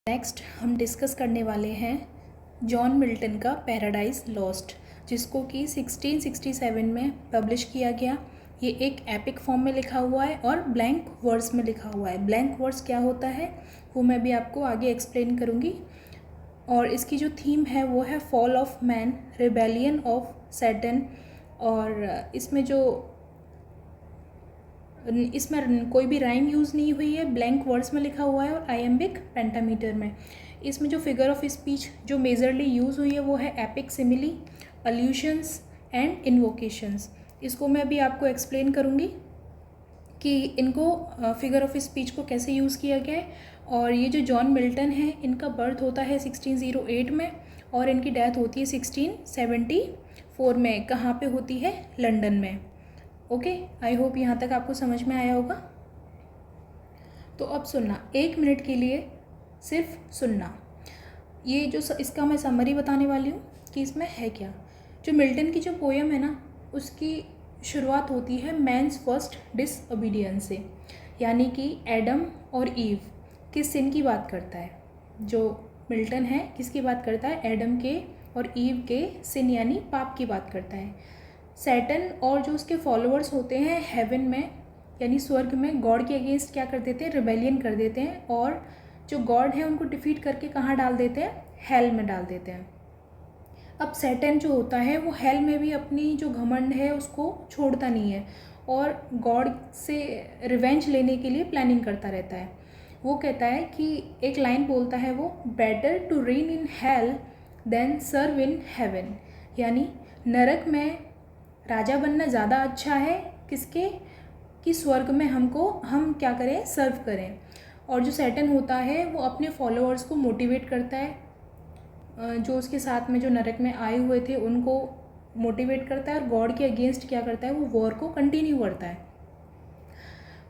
Next हम discuss करने वाले हैं जॉन मिल्टन का पैराडाइज लॉस्ट, जिसको कि 1667 में पब्लिश किया गया। ये एक एपिक फॉर्म में लिखा हुआ है और ब्लैंक वर्ड्स में लिखा हुआ है। ब्लैंक वर्ड्स क्या होता है वो मैं भी आपको आगे एक्सप्लेन करूँगी। और इसकी जो थीम है वो है fall of man, rebellion of Saturn. और इसमें कोई भी राइम यूज़ नहीं हुई है, ब्लैंक वर्ड्स में लिखा हुआ है और आयम्बिक पेंटामीटर में। इसमें जो फिगर ऑफ स्पीच जो मेजरली यूज़ हुई है वो है एपिक, सिमिली, अल्यूशंस एंड इन्वोकेशंस। इसको मैं अभी आपको एक्सप्लेन करूँगी कि इनको फिगर ऑफ स्पीच को कैसे यूज़ किया गया है। और ये जो जॉन मिल्टन है इनका बर्थ होता है 1608 में और इनकी डेथ होती है 1674 में। कहाँ पे होती है? लंदन में। ओके, आई होप यहाँ तक आपको समझ में आया होगा। तो अब सुनना, 1 मिनट के लिए सिर्फ सुनना। ये जो इसका मैं समरी बताने वाली हूँ कि इसमें है क्या। जो मिल्टन की जो पोयम है ना, उसकी शुरुआत होती है मैन्स फर्स्ट डिसओबीडियंस से, यानी कि एडम और ईव किस सिन की बात करता है। जो मिल्टन है किसकी बात करता है? एडम के और ईव के सिन यानी पाप की बात करता है। सैटर्न और जो उसके फॉलोअर्स होते हैं हेवन में यानी स्वर्ग में गॉड के अगेंस्ट क्या कर देते हैं? रिबेलियन कर देते हैं और जो गॉड है उनको डिफीट करके कहाँ डाल देते हैं? हेल में डाल देते हैं। अब सैटर्न जो होता है वो हेल में भी अपनी जो घमंड है उसको छोड़ता नहीं है और गॉड से रिवेंज लेने के लिए प्लानिंग करता रहता है। वो कहता है कि एक लाइन बोलता है वो, better to reign in hell than serve in heaven, यानी नरक में राजा बनना ज़्यादा अच्छा है किसके? कि स्वर्ग में हम क्या करें? सर्व करें। और जो सैटर्न होता है वो अपने फॉलोअर्स को मोटिवेट करता है, जो उसके साथ में जो नरक में आए हुए थे उनको मोटिवेट करता है और गॉड के अगेंस्ट क्या करता है? वो वॉर को कंटिन्यू करता है।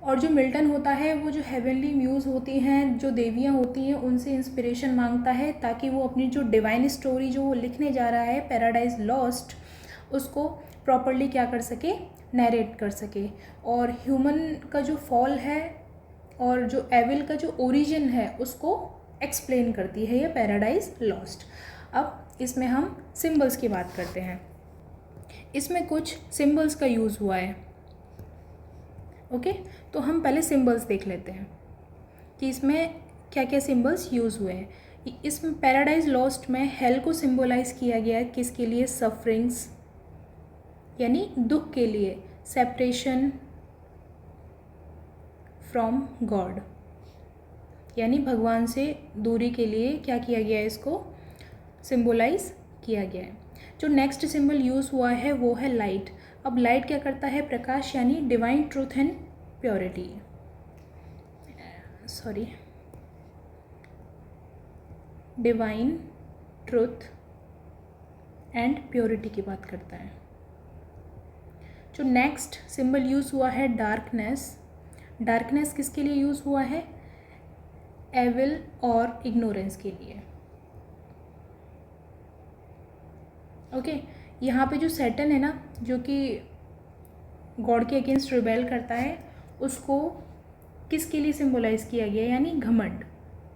और जो मिल्टन होता है वो जो हेवनली म्यूज़ होती हैं, जो देवियाँ होती हैं, उनसे इंस्पिरेशन मांगता है ताकि वो अपनी जो डिवाइन स्टोरी जो वो लिखने जा रहा है पैराडाइज लॉस्ट, उसको प्रॉपरली क्या कर सके? नैरेट कर सके। और ह्यूमन का जो फॉल है और जो एविल का जो ओरिजिन है उसको एक्सप्लेन करती है ये पैराडाइज लॉस्ट। अब इसमें हम सिंबल्स की बात करते हैं। इसमें कुछ सिंबल्स का यूज़ हुआ है। ओके, तो हम पहले सिंबल्स देख लेते हैं कि इसमें क्या क्या सिंबल्स यूज़ हुए हैं। इसमें पैराडाइज लॉस्ट में हेल को सिंबलाइज किया गया है किसके लिए? सफरिंग्स यानी दुख के लिए, सेपरेशन फ्रॉम गॉड यानी भगवान से दूरी के लिए क्या किया गया है? इसको सिंबलाइज किया गया है। जो नेक्स्ट सिंबल यूज़ हुआ है वो है लाइट। अब लाइट क्या करता है? प्रकाश यानी divine truth and purity, divine truth and purity की बात करता है। जो नेक्स्ट सिंबल यूज़ हुआ है डार्कनेस। डार्कनेस किसके लिए यूज़ हुआ है? एविल और इग्नोरेंस के लिए। ओके, यहाँ पे जो सैटर्न है ना, जो कि गॉड के अगेंस्ट रिबेल करता है, उसको किसके लिए सिंबलाइज किया गया? यानी घमंड,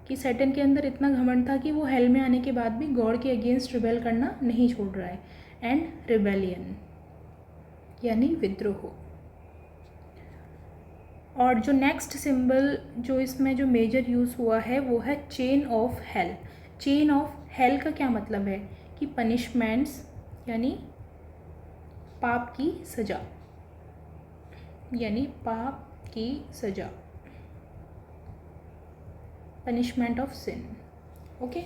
कि सैटर्न के अंदर इतना घमंड था कि वो हेल में आने के बाद भी गॉड के अगेंस्ट रिबेल करना नहीं छोड़ रहा है। एंड रिबेलियन यानी विद्रोह। और जो नेक्स्ट सिंबल जो इसमें जो मेजर यूज़ हुआ है वो है chain of hell. Chain of hell का क्या मतलब है? कि पनिशमेंट्स यानी पाप की सज़ा, यानी पाप की सज़ा, पनिशमेंट ऑफ सिन। ओके,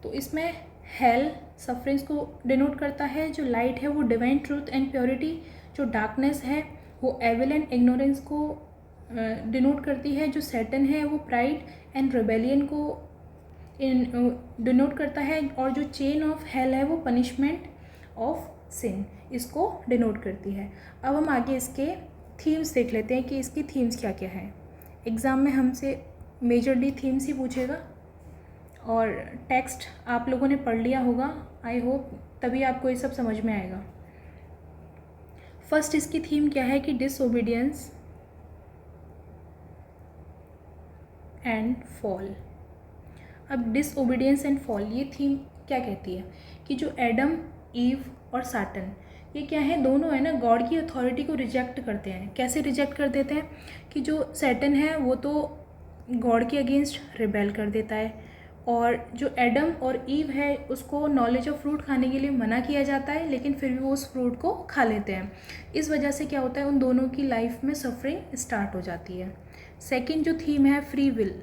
तो इसमें हेल सफरिंग्स को डिनोट करता है, जो लाइट है वो डिवाइन ट्रूथ एंड प्योरिटी, जो डार्कनेस है वो एविल एंड इग्नोरेंस को डिनोट करती है, जो सैटर्न है वो प्राइड एंड रिबेलियन को डिनोट करता है, और जो चेन ऑफ हेल है वो पनिशमेंट ऑफ सिन इसको डिनोट करती है। अब हम आगे इसके थीम्स देख लेते हैं कि इसकी थीम्स क्या क्या हैं। एग्ज़ाम में हमसे मेजरली थीम्स ही पूछेगा और टेक्स्ट आप लोगों ने पढ़ लिया होगा, आई होप, तभी आपको ये सब समझ में आएगा। फर्स्ट इसकी थीम क्या है? कि डिसओबीडियंस एंड फॉल। अब डिसओबीडियंस एंड फॉल, ये थीम क्या कहती है कि जो एडम, ईव और साटन, ये क्या है, दोनों है ना गॉड की अथॉरिटी को रिजेक्ट करते हैं। कैसे रिजेक्ट कर देते हैं कि जो सैटन है वो तो गॉड के अगेंस्ट रिबेल कर देता है, और जो एडम और ईव है उसको नॉलेज ऑफ फ्रूट खाने के लिए मना किया जाता है, लेकिन फिर भी वो उस फ्रूट को खा लेते हैं। इस वजह से क्या होता है, उन दोनों की लाइफ में सफरिंग स्टार्ट हो जाती है। सेकेंड जो थीम है फ्री विल।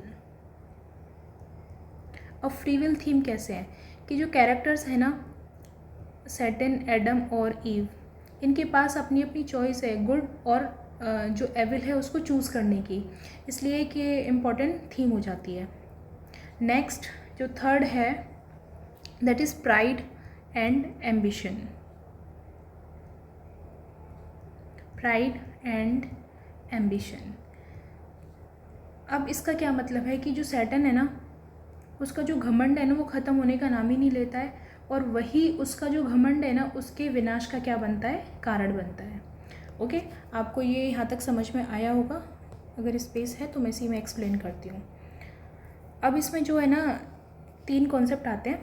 अब फ्री विल थीम कैसे है कि जो कैरेक्टर्स है ना, सैटन, एडम और ईव, इनके पास अपनी अपनी चॉइस है गुड और जो एविल है उसको चूज़ करने की, इसलिए कि ये इम्पॉर्टेंट थीम हो जाती है। नेक्स्ट जो थर्ड है that is pride and ambition. Pride and ambition, अब इसका क्या मतलब है कि जो सैटन है ना, उसका जो घमंड है ना वो ख़त्म होने का नाम ही नहीं लेता है, और वही उसका जो घमंड है ना उसके विनाश का क्या बनता है, कारण बनता है। ओके, आपको ये यहाँ तक समझ में आया होगा। अगर स्पेस है तो मैं इसी में एक्सप्लेन करती हूँ। अब इसमें जो है ना 3 कॉन्सेप्ट आते हैं।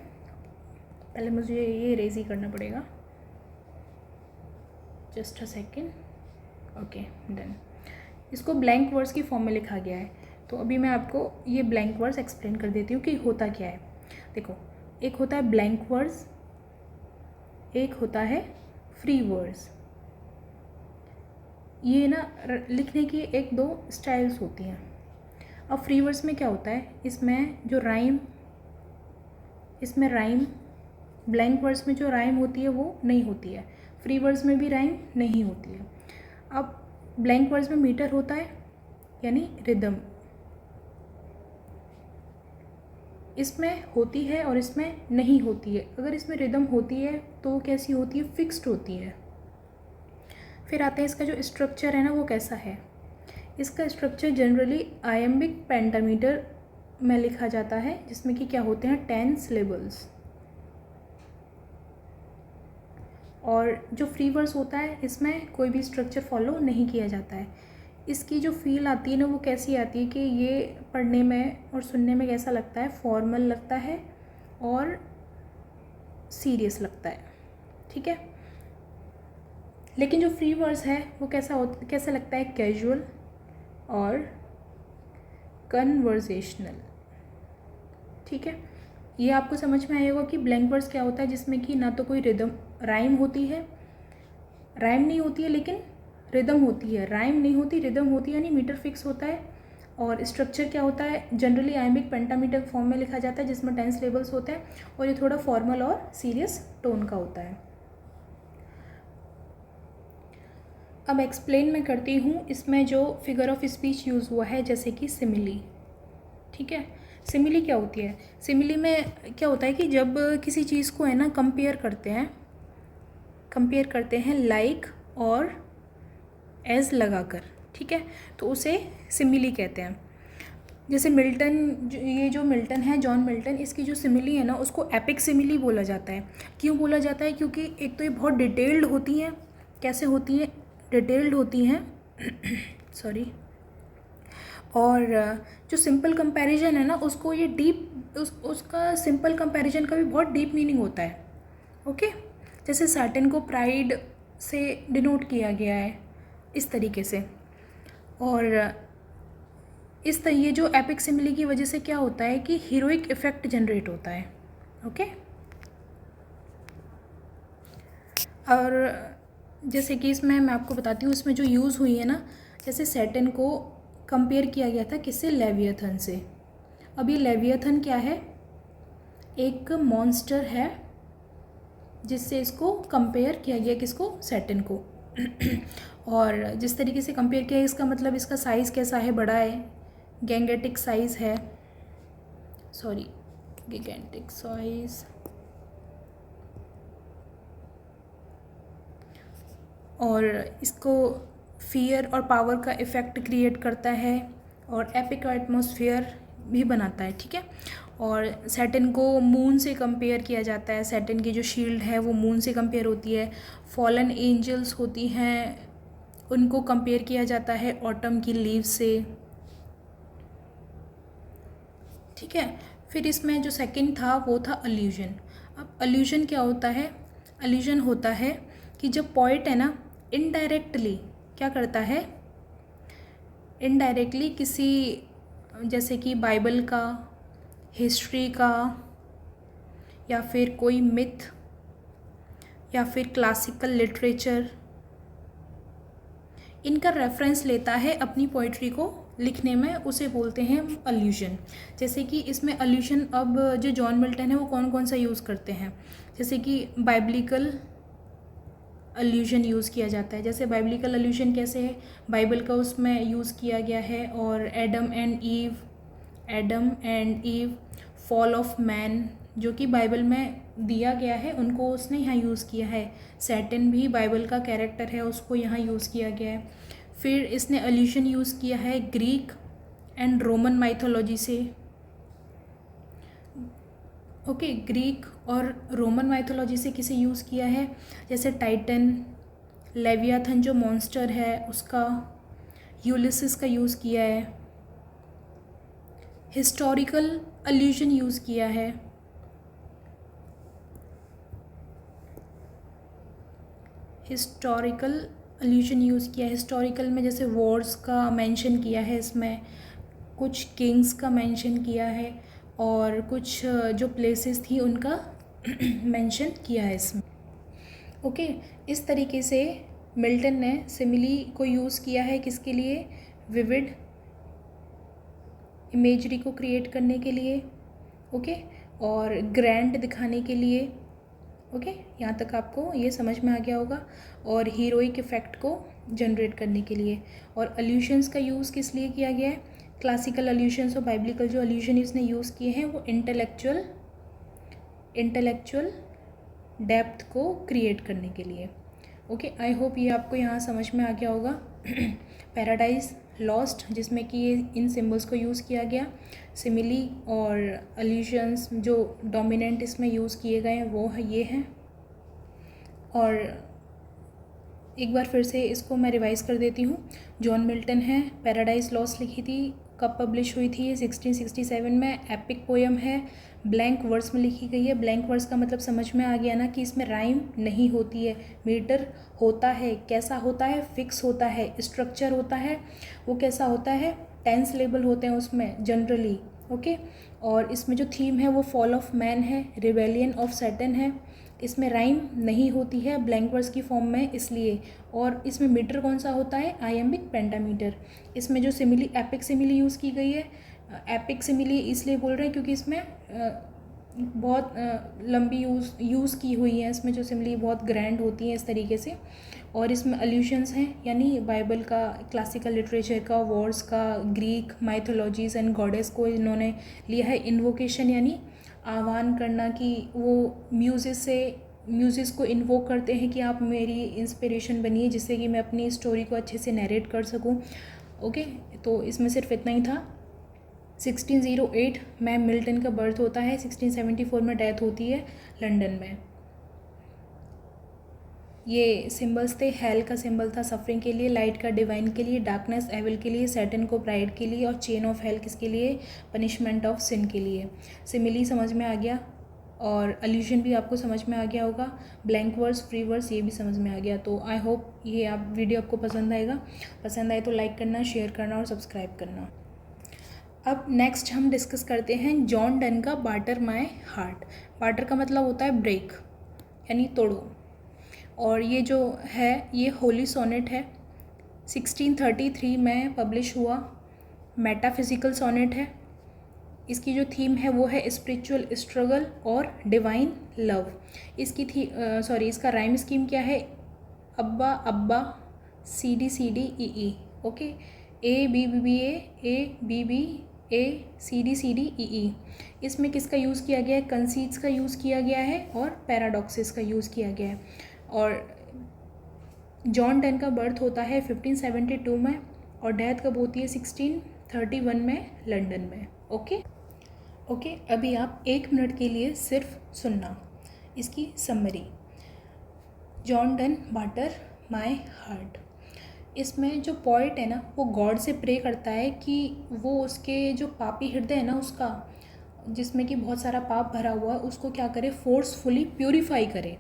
पहले मुझे ये इरेज ही करना पड़ेगा, just a second. Okay done. इसको ब्लैंक वर्ड्स की फॉर्म में लिखा गया है, तो अभी मैं आपको ये ब्लैंक वर्ड्स एक्सप्लेन कर देती हूँ कि होता क्या है। देखो, एक होता है ब्लैंक वर्ड्स, एक होता है फ्री वर्ड्स। ये ना लिखने की 1-2 स्टाइल्स होती हैं। अब फ्री वर्ड्स में क्या होता है, इसमें राइम, ब्लैंक वर्ड्स में जो राइम होती है वो नहीं होती है, फ्री वर्ड्स में भी राइम नहीं होती है। अब ब्लैंक वर्ड्स में मीटर होता है यानी रिदम, इसमें होती है और इसमें नहीं होती है। अगर इसमें रिदम होती है तो कैसी होती है, फिक्स्ड होती है। फिर आते हैं इसका जो स्ट्रक्चर है ना वो कैसा है। इसका स्ट्रक्चर जनरली आयम्बिक पेंटामीटर में लिखा जाता है, जिसमें कि क्या होते हैं 10 सिलेबल्स। और जो फ्री वर्ड्स होता है इसमें कोई भी स्ट्रक्चर फॉलो नहीं किया जाता है। इसकी जो फील आती है ना वो कैसी आती है कि ये पढ़ने में और सुनने में कैसा लगता है, फॉर्मल लगता है और सीरियस लगता है, ठीक है। लेकिन जो फ्री वर्ड्स है वो कैसा लगता है, कैजुअल और कन्वर्सेशनल, ठीक है। ये आपको समझ में आएगा कि ब्लैंक वर्ड्स क्या होता है, जिसमें कि ना तो कोई रिदम राइम होती है, राइम नहीं होती है लेकिन रिदम होती है, राइम नहीं होती रिदम होती है, यानी मीटर फिक्स होता है। और स्ट्रक्चर क्या होता है, जनरली आयम्बिक पेंटामीटर फॉर्म में लिखा जाता है, जिसमें 10 सिलेबल्स होते हैं, और ये थोड़ा फॉर्मल और सीरियस टोन का होता है। अब एक्सप्लेन मैं करती हूँ इसमें जो फिगर ऑफ स्पीच यूज़ हुआ है, जैसे कि सिमिली, ठीक है। सिमिली क्या होती है, सिमिली में क्या होता है कि जब किसी चीज़ को है ना कंपेयर करते हैं लाइक और एज लगाकर, ठीक है, तो उसे सिमिली कहते हैं। जैसे ये जो मिल्टन है, जॉन मिल्टन, इसकी जो सिमिली है ना उसको एपिक सिमिली बोला जाता है। क्यों बोला जाता है, क्योंकि एक तो ये बहुत डिटेल्ड होती हैं। कैसे होती हैं, डिटेल्ड होती हैं सॉरी। और जो सिंपल कंपैरिजन है ना उसको ये उसका सिंपल कंपैरिजन का भी बहुत डीप मीनिंग होता है, ओके। जैसे सैटन को प्राइड से डिनोट किया गया है इस तरीके से। और ये जो एपिक सिमिली की वजह से क्या होता है कि हीरोइक इफेक्ट जनरेट होता है, ओके। और जैसे कि इसमें मैं आपको बताती हूँ, इसमें जो यूज़ हुई है ना, जैसे सैटन को कंपेयर किया गया था किससे, लेवियथन से। अब ये लेवियथन क्या है, एक मॉन्स्टर है, जिससे इसको कंपेयर किया गया, किसको, सैटन को। और जिस तरीके से कंपेयर किया है, इसका मतलब इसका साइज़ कैसा है, बड़ा है, गैंगेटिक साइज़ है, सॉरी गिगेंटिक साइज़, और इसको फियर और पावर का इफ़ेक्ट क्रिएट करता है, और एपिक एटमॉस्फेयर भी बनाता है, ठीक है। और सैटन को मून से कंपेयर किया जाता है, सैटन की जो शील्ड है वो मून से कंपेयर होती है। फॉलन एंजल्स होती हैं, उनको कंपेयर किया जाता है ऑटम की लीव से, ठीक है। फिर इसमें जो सेकंड था वो था अल्यूजन। अब अल्यूजन क्या होता है? अल्यूजन होता है कि जब पोइट है ना इनडायरेक्टली क्या करता है, इनडायरेक्टली किसी, जैसे कि बाइबल का, हिस्ट्री का, या फिर कोई मिथ, या फिर क्लासिकल लिटरेचर, इनका रेफरेंस लेता है अपनी पोइट्री को लिखने में, उसे बोलते हैं अल्यूजन। जैसे कि इसमें अल्यूजन अब जो जॉन मिल्टन है वो कौन कौन सा यूज़ करते हैं, जैसे कि बाइबलिकल अल्यूजन यूज़ किया जाता है। जैसे बाइबलिकल अल्यूजन कैसे है, बाइबल का उसमें यूज़ किया गया है, और Adam and ewe, fall of man जो कि बाइबल में दिया गया है उनको उसने यहाँ यूज़ किया है। सैटन भी बाइबल का कैरेक्टर है, उसको यहाँ यूज़ किया गया है। फिर इसने अल्यूजन यूज़ किया है ग्रीक एंड रोमन माइथोलॉजी से। ओके, ग्रीक और रोमन माइथोलॉजी से किसे यूज़ किया है, जैसे टाइटन, लेवियाथन जो मॉन्स्टर है उसका, यूलिसिस का यूज़ किया है। हिस्टोरिकल अल्यूजन यूज़ किया है, हिस्टोरिकल अल्यूजन यूज़ किया है। हिस्टोरिकल में जैसे वॉर्स का मेंशन किया है, इसमें कुछ किंग्स का मेंशन किया है, और कुछ जो प्लेसेस थी उनका मेंशन किया है इसमें। ओके, इस तरीके से मिल्टन ने सिमिली को यूज़ किया है किसके लिए, विविड इमेजरी को क्रिएट करने के लिए, ओके, और ग्रैंड दिखाने के लिए। ओके, यहाँ तक आपको ये समझ में आ गया होगा, और हीरोइक इफ़ेक्ट को जनरेट करने के लिए। और अल्यूशंस का यूज़ किस लिए किया गया है, क्लासिकल अल्यूशंस और बाइबलिकल जो अल्यूशन इसने यूज़ किए हैं वो इंटेलेक्चुअल डेप्थ को क्रिएट करने के लिए। ओके, आई होप ये आपको यहाँ समझ में आ गया होगा। पैराडाइज लॉस्ट, जिसमें कि ये इन सिम्बल्स को यूज़ किया गया, सिमिली और अल्यूशंस जो डोमिनेंट इसमें यूज़ किए गए हैं वो है ये हैं। और एक बार फिर से इसको मैं रिवाइज कर देती हूँ। जॉन मिल्टन है, पैराडाइज लॉस्ट लिखी थी, कब पब्लिश हुई थी, 1667 में। एपिक पोएम है, ब्लैंक वर्स में लिखी गई है। ब्लैंक वर्स का मतलब समझ में आ गया ना कि इसमें राइम नहीं होती है, मीटर होता है। कैसा होता है, फिक्स होता है, स्ट्रक्चर होता है। वो कैसा होता है, 10 सिलेबल होते हैं उसमें जनरली। ओके, और इसमें जो थीम है वो फॉल ऑफ मैन है, रिबेलियन ऑफ सैटन है। इसमें राइम नहीं होती है ब्लैंक वर्स की फॉर्म में इसलिए। और इसमें मीटर कौन सा होता है, आयम्बिक पेंटामीटर। इसमें जो सिमिली, एपिक सिमिली यूज़ की गई है, एपिक सिमिली इसलिए बोल रहे हैं क्योंकि इसमें बहुत लंबी यूज़ की हुई है। इसमें जो सिमिली बहुत ग्रैंड होती हैं इस तरीके से। और इसमें अल्यूशंस हैं, यानी बाइबल का, क्लासिकल लिटरेचर का, वॉर्स का, ग्रीक माइथोलॉजीज़ एंड गॉडेस को इन्होंने लिया है। इन्वोकेशन यानी आह्वान करना, कि वो म्यूजिस को इन्वोक करते हैं कि आप मेरी इंस्पिरेशन बनिए जिससे कि मैं अपनी स्टोरी को अच्छे से नरेट कर सकूं। ओके, तो इसमें सिर्फ इतना ही था। 1608 में मिल्टन का बर्थ होता है, 1674 में डेथ होती है लंदन में। ये सिंबल्स थे, हेल का सिंबल था सफरिंग के लिए, लाइट का डिवाइन के लिए, डार्कनेस एविल के लिए, सैटन को प्राइड के लिए, और चेन ऑफ हेल किसके लिए, पनिशमेंट ऑफ सिन के लिए। सिमिली समझ में आ गया, और अल्यूजन भी आपको समझ में आ गया होगा, ब्लैंक वर्स, फ्री वर्स ये भी समझ में आ गया। तो आई होप ये आप वीडियो आपको पसंद आएगा। पसंद आए तो लाइक करना, शेयर करना और सब्सक्राइब करना। अब नेक्स्ट हम डिस्कस करते हैं जॉन डन का बाटर माय हार्ट। बाटर का मतलब होता है ब्रेक, यानी तोड़ो। और ये जो है ये होली सोनेट है, 1633 में पब्लिश हुआ। मेटाफिजिकल सोनेट है। इसकी जो थीम है वो है स्पिरिचुअल स्ट्रगल और डिवाइन लव। इसकी इसका राइम स्कीम क्या है, ABBA ABBA C D E E. Okay, A B B B A B B A C D E E. इसमें किसका यूज़ किया गया है, कंसीट्स का यूज़ किया गया है और पैराडॉक्सिस का यूज़ किया गया है। और जॉन डन का बर्थ होता है 1572 में, और डेथ कब होती है, 1631 में लंदन में। ओके, अभी आप 1 मिनट के लिए सिर्फ सुनना इसकी summary. John Donne batter my heart. इसमें जो पोइट है ना वो गॉड से प्रे करता है कि वो उसके जो पापी हृदय है ना उसका जिसमें कि बहुत सारा पाप भरा हुआ है उसको क्या करे, फोर्सफुली प्यूरीफाई करे,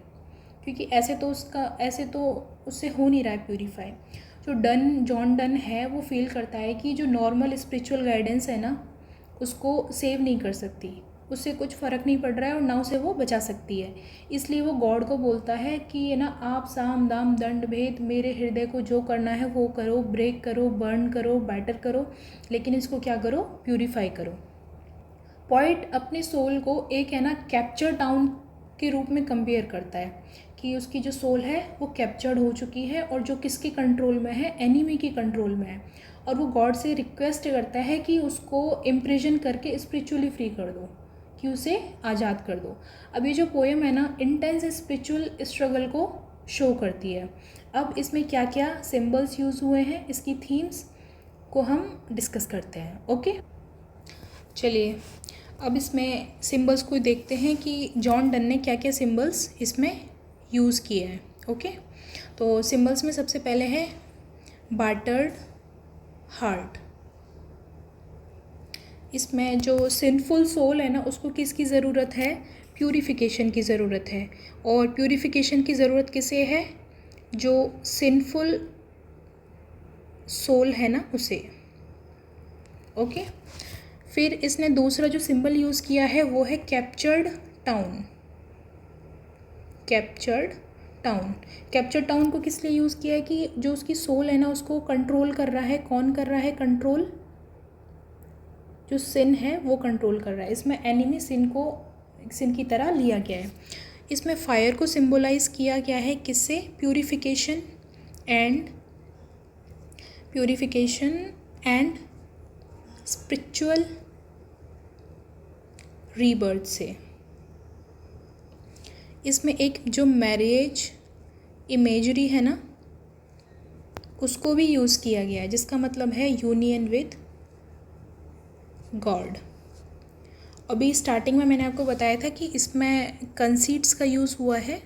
क्योंकि ऐसे तो उससे हो नहीं रहा है प्यूरीफाई। जो जॉन डन है वो फील करता है कि जो नॉर्मल स्पिरिचुअल गाइडेंस है ना उसको सेव नहीं कर सकती, उससे कुछ फ़र्क नहीं पड़ रहा है और ना उसे वो बचा सकती है। इसलिए वो गॉड को बोलता है कि ये ना आप साम दाम दंड भेद मेरे हृदय को जो करना है वो करो, ब्रेक करो, बर्न करो, बैटर करो, लेकिन इसको क्या करो, प्यूरीफाई करो। पॉइंट अपने सोल को एक है ना कैप्चर टाउन के रूप में कंपेयर करता है कि उसकी जो सोल है वो कैप्चर्ड हो चुकी है और जो किसके कंट्रोल में है, एनिमी के कंट्रोल में है, और वो गॉड से रिक्वेस्ट करता है कि उसको इम्प्रिजन करके स्पिरिचुअली फ्री कर दो, कि उसे आज़ाद कर दो। अब ये जो पोएम है ना इंटेंस स्पिरिचुअल स्ट्रगल को शो करती है। अब इसमें क्या क्या सिंबल्स यूज़ हुए हैं, इसकी थीम्स को हम डिस्कस करते हैं। ओके, चलिए अब इसमें सिंबल्स को देखते हैं कि जॉन डन ने क्या क्या सिंबल्स इसमें यूज़ किए हैं। ओके, तो सिंबल्स में सबसे पहले है बाटर्ड हार्ट। इसमें जो सिंफुल सोल है ना उसको किसकी ज़रूरत है, प्यूरिफिकेशन की ज़रूरत है। और प्यूरिफिकेशन की ज़रूरत किसे है, जो सिंफुल सोल है ना उसे। ओके, फिर इसने दूसरा जो सिंबल यूज़ किया है वो है captured town. Captured town, captured town को किस लिए यूज़ किया है कि जो उसकी सोल है ना उसको कंट्रोल कर रहा है। कौन कर रहा है कंट्रोल, जो सिन है वो कंट्रोल कर रहा है। इसमें एनिमी सिन की तरह लिया गया है। इसमें फायर को सिंबलाइज किया गया है किससे, प्यूरिफिकेशन एंड स्पिरिचुअल रीबर्थ से। इसमें एक जो मैरिज इमेजरी है ना उसको भी यूज़ किया गया है, जिसका मतलब है यूनियन विद गॉड। अभी स्टार्टिंग में मैंने आपको बताया था कि इसमें कंसीट्स का यूज़ हुआ है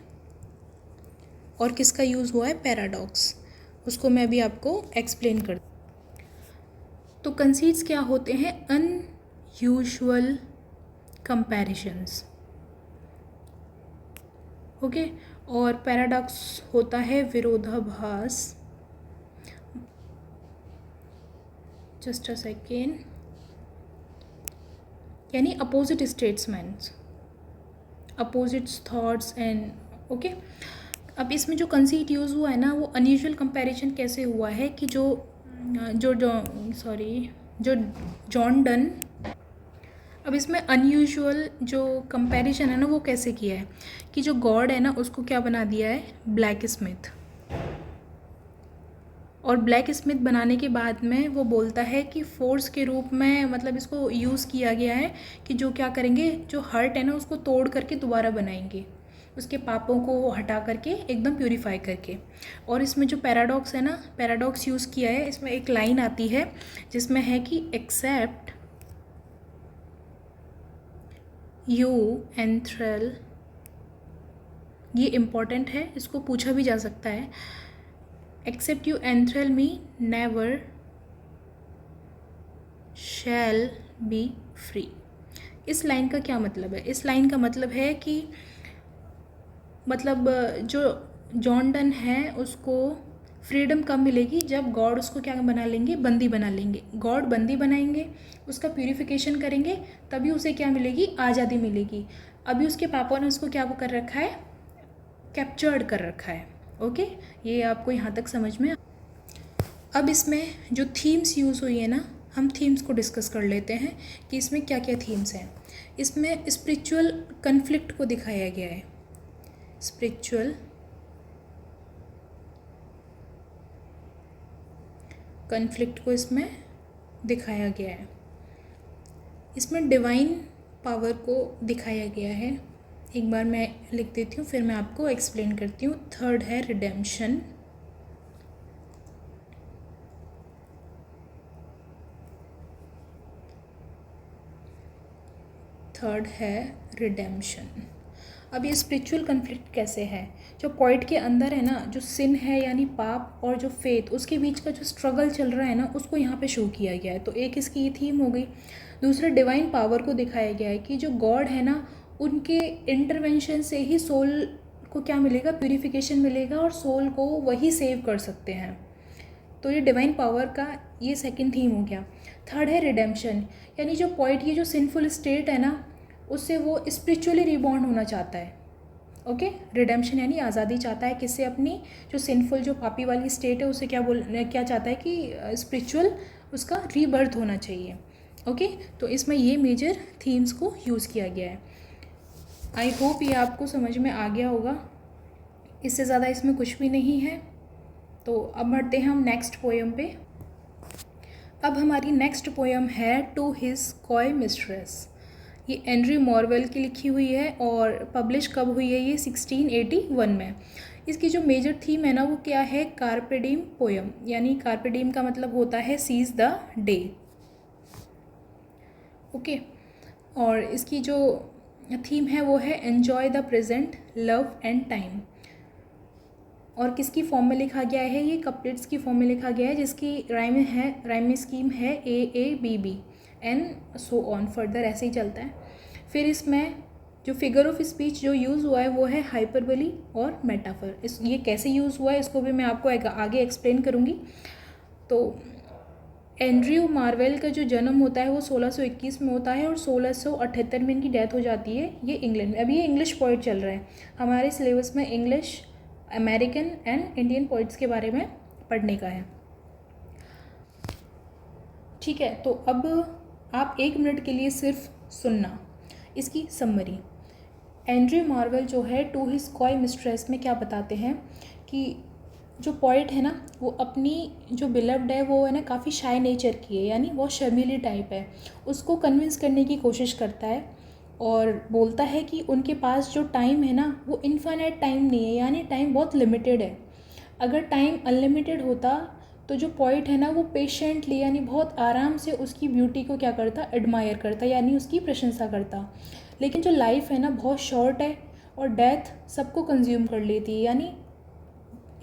और किसका यूज़ हुआ है, पैराडॉक्स। उसको मैं अभी आपको एक्सप्लेन कर। तो कंसीट्स क्या होते हैं, अनयूजुअल कंपैरिजंस। ओके, और पैराडॉक्स होता है विरोधाभास। जस्ट अ सेकेंड, यानी opposite statements, opposite thoughts and okay. अब इसमें जो कंसीट यूज़ हुआ है ना वो अनयूजुअल कंपैरिजन कैसे हुआ है कि जो जॉन डन, अब इसमें अनयूजुअल जो कंपैरिजन है ना वो कैसे किया है कि जो गॉड है ना उसको क्या बना दिया है, ब्लैक स्मिथ। और ब्लैक स्मिथ बनाने के बाद में वो बोलता है कि फोर्स के रूप में, मतलब इसको यूज़ किया गया है कि जो क्या करेंगे, जो हर्ट है ना उसको तोड़ करके दोबारा बनाएंगे, उसके पापों को हटा करके एकदम प्यूरीफाई करके। और इसमें जो पैराडॉक्स है ना, पैराडॉक्स यूज़ किया है, इसमें एक लाइन आती है जिसमें है कि एक्सेप्ट यू एंथ्रल, ये इम्पॉर्टेंट है, इसको पूछा भी जा सकता है। Except you enthral me never shall be free. इस लाइन का क्या मतलब है, इस लाइन का मतलब है कि मतलब जो जॉन डन है उसको फ्रीडम कब मिलेगी, जब गॉड उसको क्या बना लेंगे, बंदी बना लेंगे। गॉड बंदी बनाएंगे, उसका प्यूरिफिकेशन करेंगे, तभी उसे क्या मिलेगी, आज़ादी मिलेगी। अभी उसके पापा ने उसको क्या वो कर रखा है, कैप्चर्ड कर रखा है। ओके, ये आपको यहाँ तक समझ में। अब इसमें जो थीम्स यूज़ हुई है ना, हम थीम्स को डिस्कस कर लेते हैं कि इसमें क्या क्या थीम्स हैं। इसमें स्पिरिचुअल कन्फ्लिक्ट को दिखाया गया है, स्पिरिचुअल कन्फ्लिक्ट को इसमें दिखाया गया है। इसमें डिवाइन पावर को दिखाया गया है। एक बार मैं लिख देती हूँ फिर मैं आपको एक्सप्लेन करती हूँ। थर्ड है रिडेम्पशन, थर्ड है रिडेम्पशन। अब ये स्पिरिचुअल कन्फ्लिक्ट कैसे है, जो पोइट के अंदर है ना, जो सिन है यानी पाप और जो फेथ, उसके बीच का जो स्ट्रगल चल रहा है ना, उसको यहाँ पे शो किया गया है। तो एक इसकी ये थीम हो गई। दूसरा डिवाइन पावर को दिखाया गया है कि जो गॉड है ना, उनके इंटरवेंशन से ही सोल को क्या मिलेगा, प्यूरिफिकेशन मिलेगा और सोल को वही सेव कर सकते हैं। तो ये डिवाइन पावर का ये सेकंड थीम हो गया। थर्ड है रिडेम्पशन, यानी जो पॉइंट ये जो सिंफुल स्टेट है ना, उससे वो स्पिरिचुअली रिबॉर्न होना चाहता है। ओके, रिडेम्पशन यानी आज़ादी चाहता है किससे, अपनी जो सिंफुल जो पापी वाली स्टेट है उससे क्या चाहता है कि स्पिरिचुअल उसका रीबर्थ होना चाहिए। ओके, तो इसमें ये मेजर थीम्स को यूज़ किया गया है। आई होप ये आपको समझ में आ गया होगा, इससे ज़्यादा इसमें कुछ भी नहीं है। तो अब बढ़ते हैं हम नेक्स्ट पोएम पे। अब हमारी नेक्स्ट पोएम है टू हिज कॉय मिस्ट्रेस। ये एंड्रयू मॉरवेल की लिखी हुई है और पब्लिश कब हुई है, ये 1681 में। इसकी जो मेजर थीम है ना, वो क्या है, कार्पे डिम पोएम, यानी कार्पे डिम का मतलब होता है सीज द डे। ओके, और इसकी जो थीम है वो है enjoy the present, love and time. और किसकी फॉर्म में लिखा गया है, ये कपलेट्स की फॉर्म में लिखा गया है, जिसकी राइम स्कीम है AABB and so on, further ऐसे ही चलता है। फिर इसमें जो फिगर ऑफ स्पीच जो यूज़ हुआ है वो है हाइपरबोली और मेटाफर। ये कैसे यूज़ हुआ है इसको भी मैं आपको आगे एक्सप्लेन करूँगी। तो एंड्रयू मार्वेल का जो जन्म होता है वो 1621 में होता है और 1678 में इनकी डेथ हो जाती है, ये इंग्लैंड में। अभी ये इंग्लिश पोइट चल रहा है, हमारे सिलेबस में English, American and Indian poets के बारे में पढ़ने का है। ठीक है, तो अब आप 1 मिनट के लिए सिर्फ सुनना इसकी समरी। एंड्रयू मार्वेल जो है टू हिज कॉय मिस्ट्रेस में क्या बताते हैं कि जो पोइट है ना, वो अपनी जो बिलव्ड है वो है ना काफ़ी शाय नेचर की है, यानी बहुत शर्मीली टाइप है। उसको कन्विंस करने की कोशिश करता है और बोलता है कि उनके पास जो टाइम है ना वो इन्फाइनाइट टाइम नहीं है, यानी टाइम बहुत लिमिटेड है। अगर टाइम अनलिमिटेड होता तो जो पॉइंट है ना वो पेशेंटली यानी बहुत आराम से उसकी ब्यूटी को क्या करता, एडमायर करता, यानी उसकी प्रशंसा करता। लेकिन जो लाइफ है ना बहुत शॉर्ट है और डेथ सबको कंज्यूम कर लेती है, यानी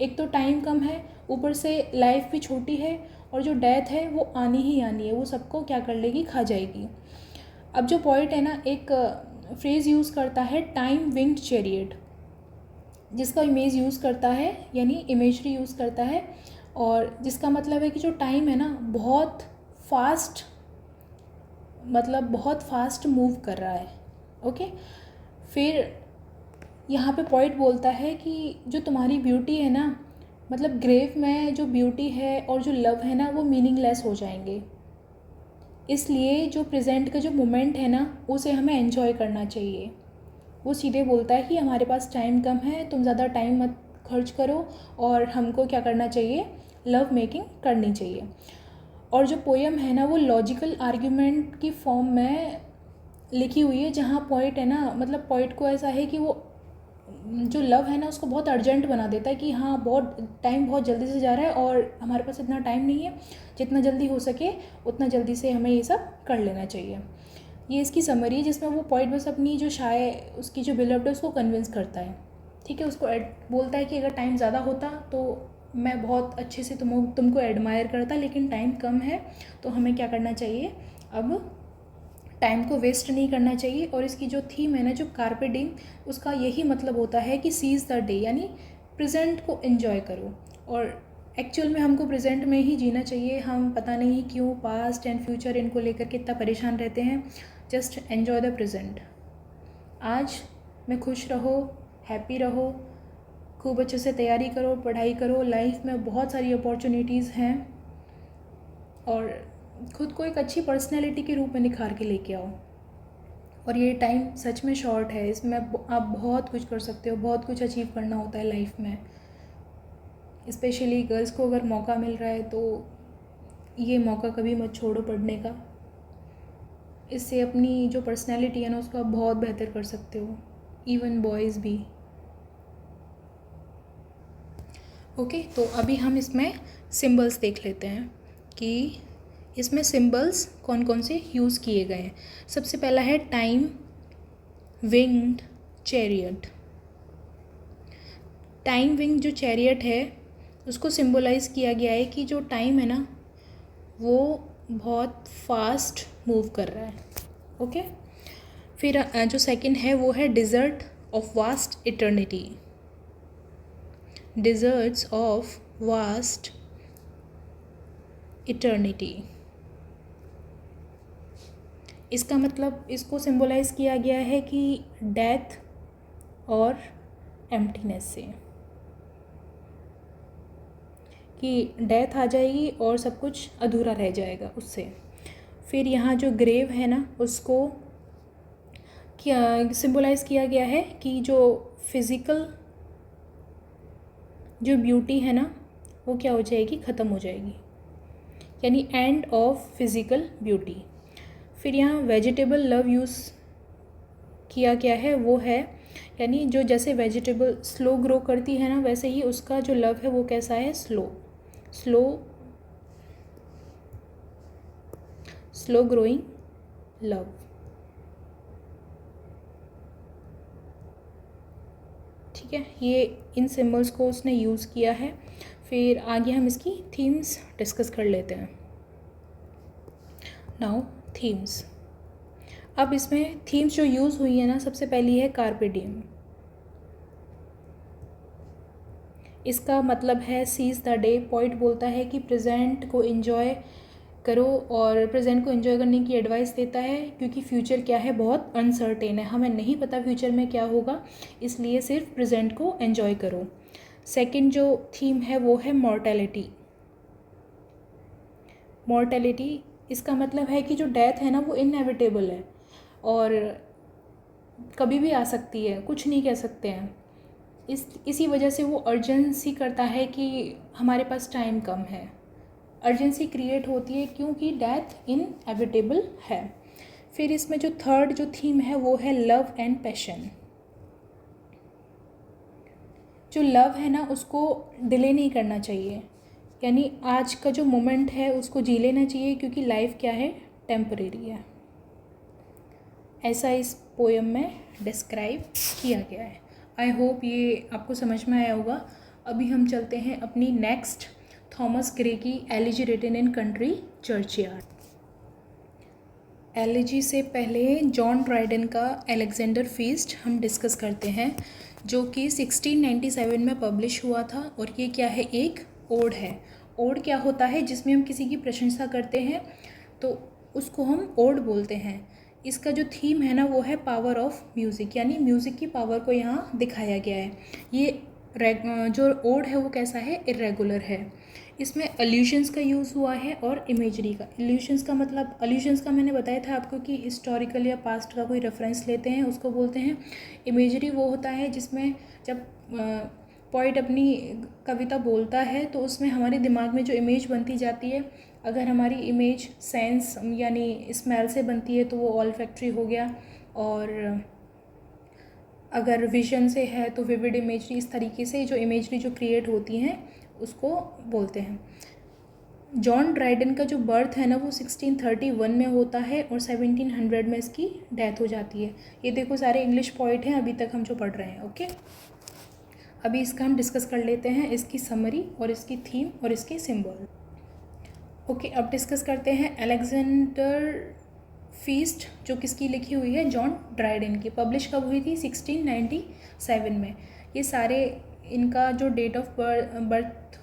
एक तो टाइम कम है, ऊपर से लाइफ भी छोटी है और जो डेथ है वो आनी ही आनी है, वो सबको क्या कर लेगी, खा जाएगी। अब जो पॉइंट है ना एक फ्रेज़ यूज़ करता है टाइम विंग्ड चैरियट, जिसका इमेज यूज़ करता है, यानी इमेजरी यूज़ करता है, और जिसका मतलब है कि जो टाइम है ना बहुत फास्ट, मतलब बहुत फास्ट मूव कर रहा है। ओके, फिर यहाँ पे पॉइंट बोलता है कि जो तुम्हारी ब्यूटी है ना, मतलब ग्रेव में जो ब्यूटी है और जो लव है ना वो मीनिंगलेस हो जाएंगे। इसलिए जो प्रेजेंट का जो मोमेंट है ना उसे हमें एंजॉय करना चाहिए। वो सीधे बोलता है कि हमारे पास टाइम कम है, तुम ज़्यादा टाइम मत खर्च करो और हमको क्या करना चाहिए, लव मेकिंग करनी चाहिए। और जो पोएम है ना वो लॉजिकल आर्ग्यूमेंट की फॉर्म में लिखी हुई है, जहाँ पॉइंट है ना, मतलब पॉइंट को ऐसा है कि वो जो लव है ना उसको बहुत अर्जेंट बना देता है कि हाँ बहुत टाइम बहुत जल्दी से जा रहा है और हमारे पास इतना टाइम नहीं है, जितना जल्दी हो सके उतना जल्दी से हमें ये सब कर लेना चाहिए। ये इसकी समरी है, जिसमें वो पॉइंट बस अपनी जो उसकी जो बिलव्ड है उसको कन्विंस करता है। ठीक है, उसको बोलता है कि अगर टाइम ज़्यादा होता तो मैं बहुत अच्छे से तुमको एडमायर करता, लेकिन टाइम कम है तो हमें क्या करना चाहिए, अब टाइम को वेस्ट नहीं करना चाहिए। और इसकी जो थीम है ना, जो कार्पे डिम, उसका यही मतलब होता है कि सीज द डे, यानी प्रेजेंट को एंजॉय करो। और एक्चुअल में हमको प्रेजेंट में ही जीना चाहिए। हम पता नहीं क्यों पास्ट एंड फ्यूचर इनको लेकर के इतना परेशान रहते हैं। Just enjoy the present. आज में खुश रहो, हैप्पी रहो, खूब अच्छे से तैयारी करो, पढ़ाई करो। लाइफ में बहुत सारी अपॉर्चुनिटीज़ हैं और खुद को एक अच्छी पर्सनैलिटी के रूप में निखार के लेके आओ। और ये टाइम सच में शॉर्ट है, इसमें आप बहुत कुछ कर सकते हो, बहुत कुछ अचीव करना होता है लाइफ में। स्पेशली गर्ल्स को अगर मौका मिल रहा है तो ये मौका कभी मत छोड़ो पढ़ने का। इससे अपनी जो पर्सनैलिटी है ना उसको आप बहुत बेहतर कर सकते हो, इवन बॉयज़ भी। ओके, तो अभी हम इसमें सिंबल्स देख लेते हैं कि इसमें सिंबल्स कौन कौन से यूज़ किए गए हैं। सबसे पहला है time, winged, chariot. Time wing जो चैरियट है उसको सिंबलाइज़ किया गया है कि जो टाइम है ना वो बहुत फास्ट मूव कर रहा है। ओके, फिर जो सेकंड है वो है desert of vast eternity. Deserts of vast eternity, इसका मतलब इसको सिंबलाइज़ किया गया है कि डेथ और एम्प्टीनेस से, कि डेथ आ जाएगी और सब कुछ अधूरा रह जाएगा उससे। फिर यहाँ जो ग्रेव है ना उसको क्या सिंबलाइज़ किया गया है कि जो फिज़िकल जो ब्यूटी है ना वो क्या हो जाएगी, ख़त्म हो जाएगी, यानी एंड ऑफ फिज़िकल ब्यूटी। फिर यहाँ वेजिटेबल लव यूज़ किया गया है, वो है यानी जो जैसे वेजिटेबल स्लो ग्रो करती है ना वैसे ही उसका जो लव है वो कैसा है, स्लो ग्रोइंग लव। ठीक है, ये इन सिम्बल्स को उसने यूज़ किया है। फिर आगे हम इसकी थीम्स डिस्कस कर लेते हैं। नाउ थीम्स, अब इसमें थीम्स जो यूज़ हुई है ना, सबसे पहली है कार्पे डिएम। इसका मतलब है सीज द डे। पॉइंट बोलता है कि प्रेजेंट को एंजॉय करो और प्रेजेंट को एंजॉय करने की एडवाइस देता है क्योंकि फ्यूचर क्या है, बहुत अनसर्टेन है, हमें नहीं पता फ्यूचर में क्या होगा, इसलिए सिर्फ प्रेजेंट को एंजॉय करो। सेकंड जो थीम है वो है मॉर्टेलिटी। मॉर्टेलिटी इसका मतलब है कि जो डेथ है ना वो इनएविटेबल है और कभी भी आ सकती है, कुछ नहीं कह सकते हैं। इसी वजह से वो अर्जेंसी करता है कि हमारे पास टाइम कम है। अर्जेंसी क्रिएट होती है क्योंकि डेथ इनएविटेबल है। फिर इसमें जो थर्ड जो थीम है वो है लव एंड पैशन। जो लव है ना उसको डिले नहीं करना चाहिए, यानी आज का जो मोमेंट है उसको जी लेना चाहिए क्योंकि लाइफ क्या है, टेम्परेरी है। ऐसा इस पोएम में डिस्क्राइब किया गया है। आई होप ये आपको समझ में आया होगा। अभी हम चलते हैं अपनी नेक्स्ट, थॉमस ग्रे की elegy written in country churchyard. Elegy से पहले जॉन ड्राइडन का अलेक्जेंडर फीस्ट हम डिस्कस करते हैं, जो कि 1697 में पब्लिश हुआ था। और ये क्या है, एक ओड है। ओड क्या होता है, जिसमें हम किसी की प्रशंसा करते हैं तो उसको हम ओड बोलते हैं। इसका जो थीम है ना वो है पावर ऑफ म्यूज़िक, यानी म्यूज़िक की पावर को यहाँ दिखाया गया है। ये जो ओड है वो कैसा है, इरेगुलर है। इसमें अल्यूशंस का यूज़ हुआ है और इमेजरी का। अल्यूशंस का मतलब, अल्यूशंस का मैंने बताया था आपको कि हिस्टोरिकल या पास्ट का कोई रेफरेंस लेते हैं उसको बोलते हैं। इमेजरी वो होता है जिसमें जब पोइट अपनी कविता बोलता है तो उसमें हमारे दिमाग में जो इमेज बनती जाती है, अगर हमारी इमेज सेंस यानी स्मेल से बनती है तो वो ऑल्फैक्टरी हो गया, और अगर विजन से है तो विविड इमेजरी। इस तरीके से जो इमेजरी जो क्रिएट होती हैं उसको बोलते हैं। जॉन ड्राइडन का जो बर्थ है ना वो 1631 में होता है और 1700 में इसकी डेथ हो जाती है। ये देखो सारे इंग्लिश पोइट हैं अभी तक हम जो पढ़ रहे हैं। ओके, अभी इसका हम डिस्कस कर लेते हैं, इसकी समरी और इसकी थीम और इसके सिंबल। ओके, अब डिस्कस करते हैं अलेक्जेंडर फीस्ट, जो किसकी लिखी हुई है, जॉन ड्राइडन की। पब्लिश कब हुई थी, 1697 में। ये सारे इनका जो डेट ऑफ बर्थ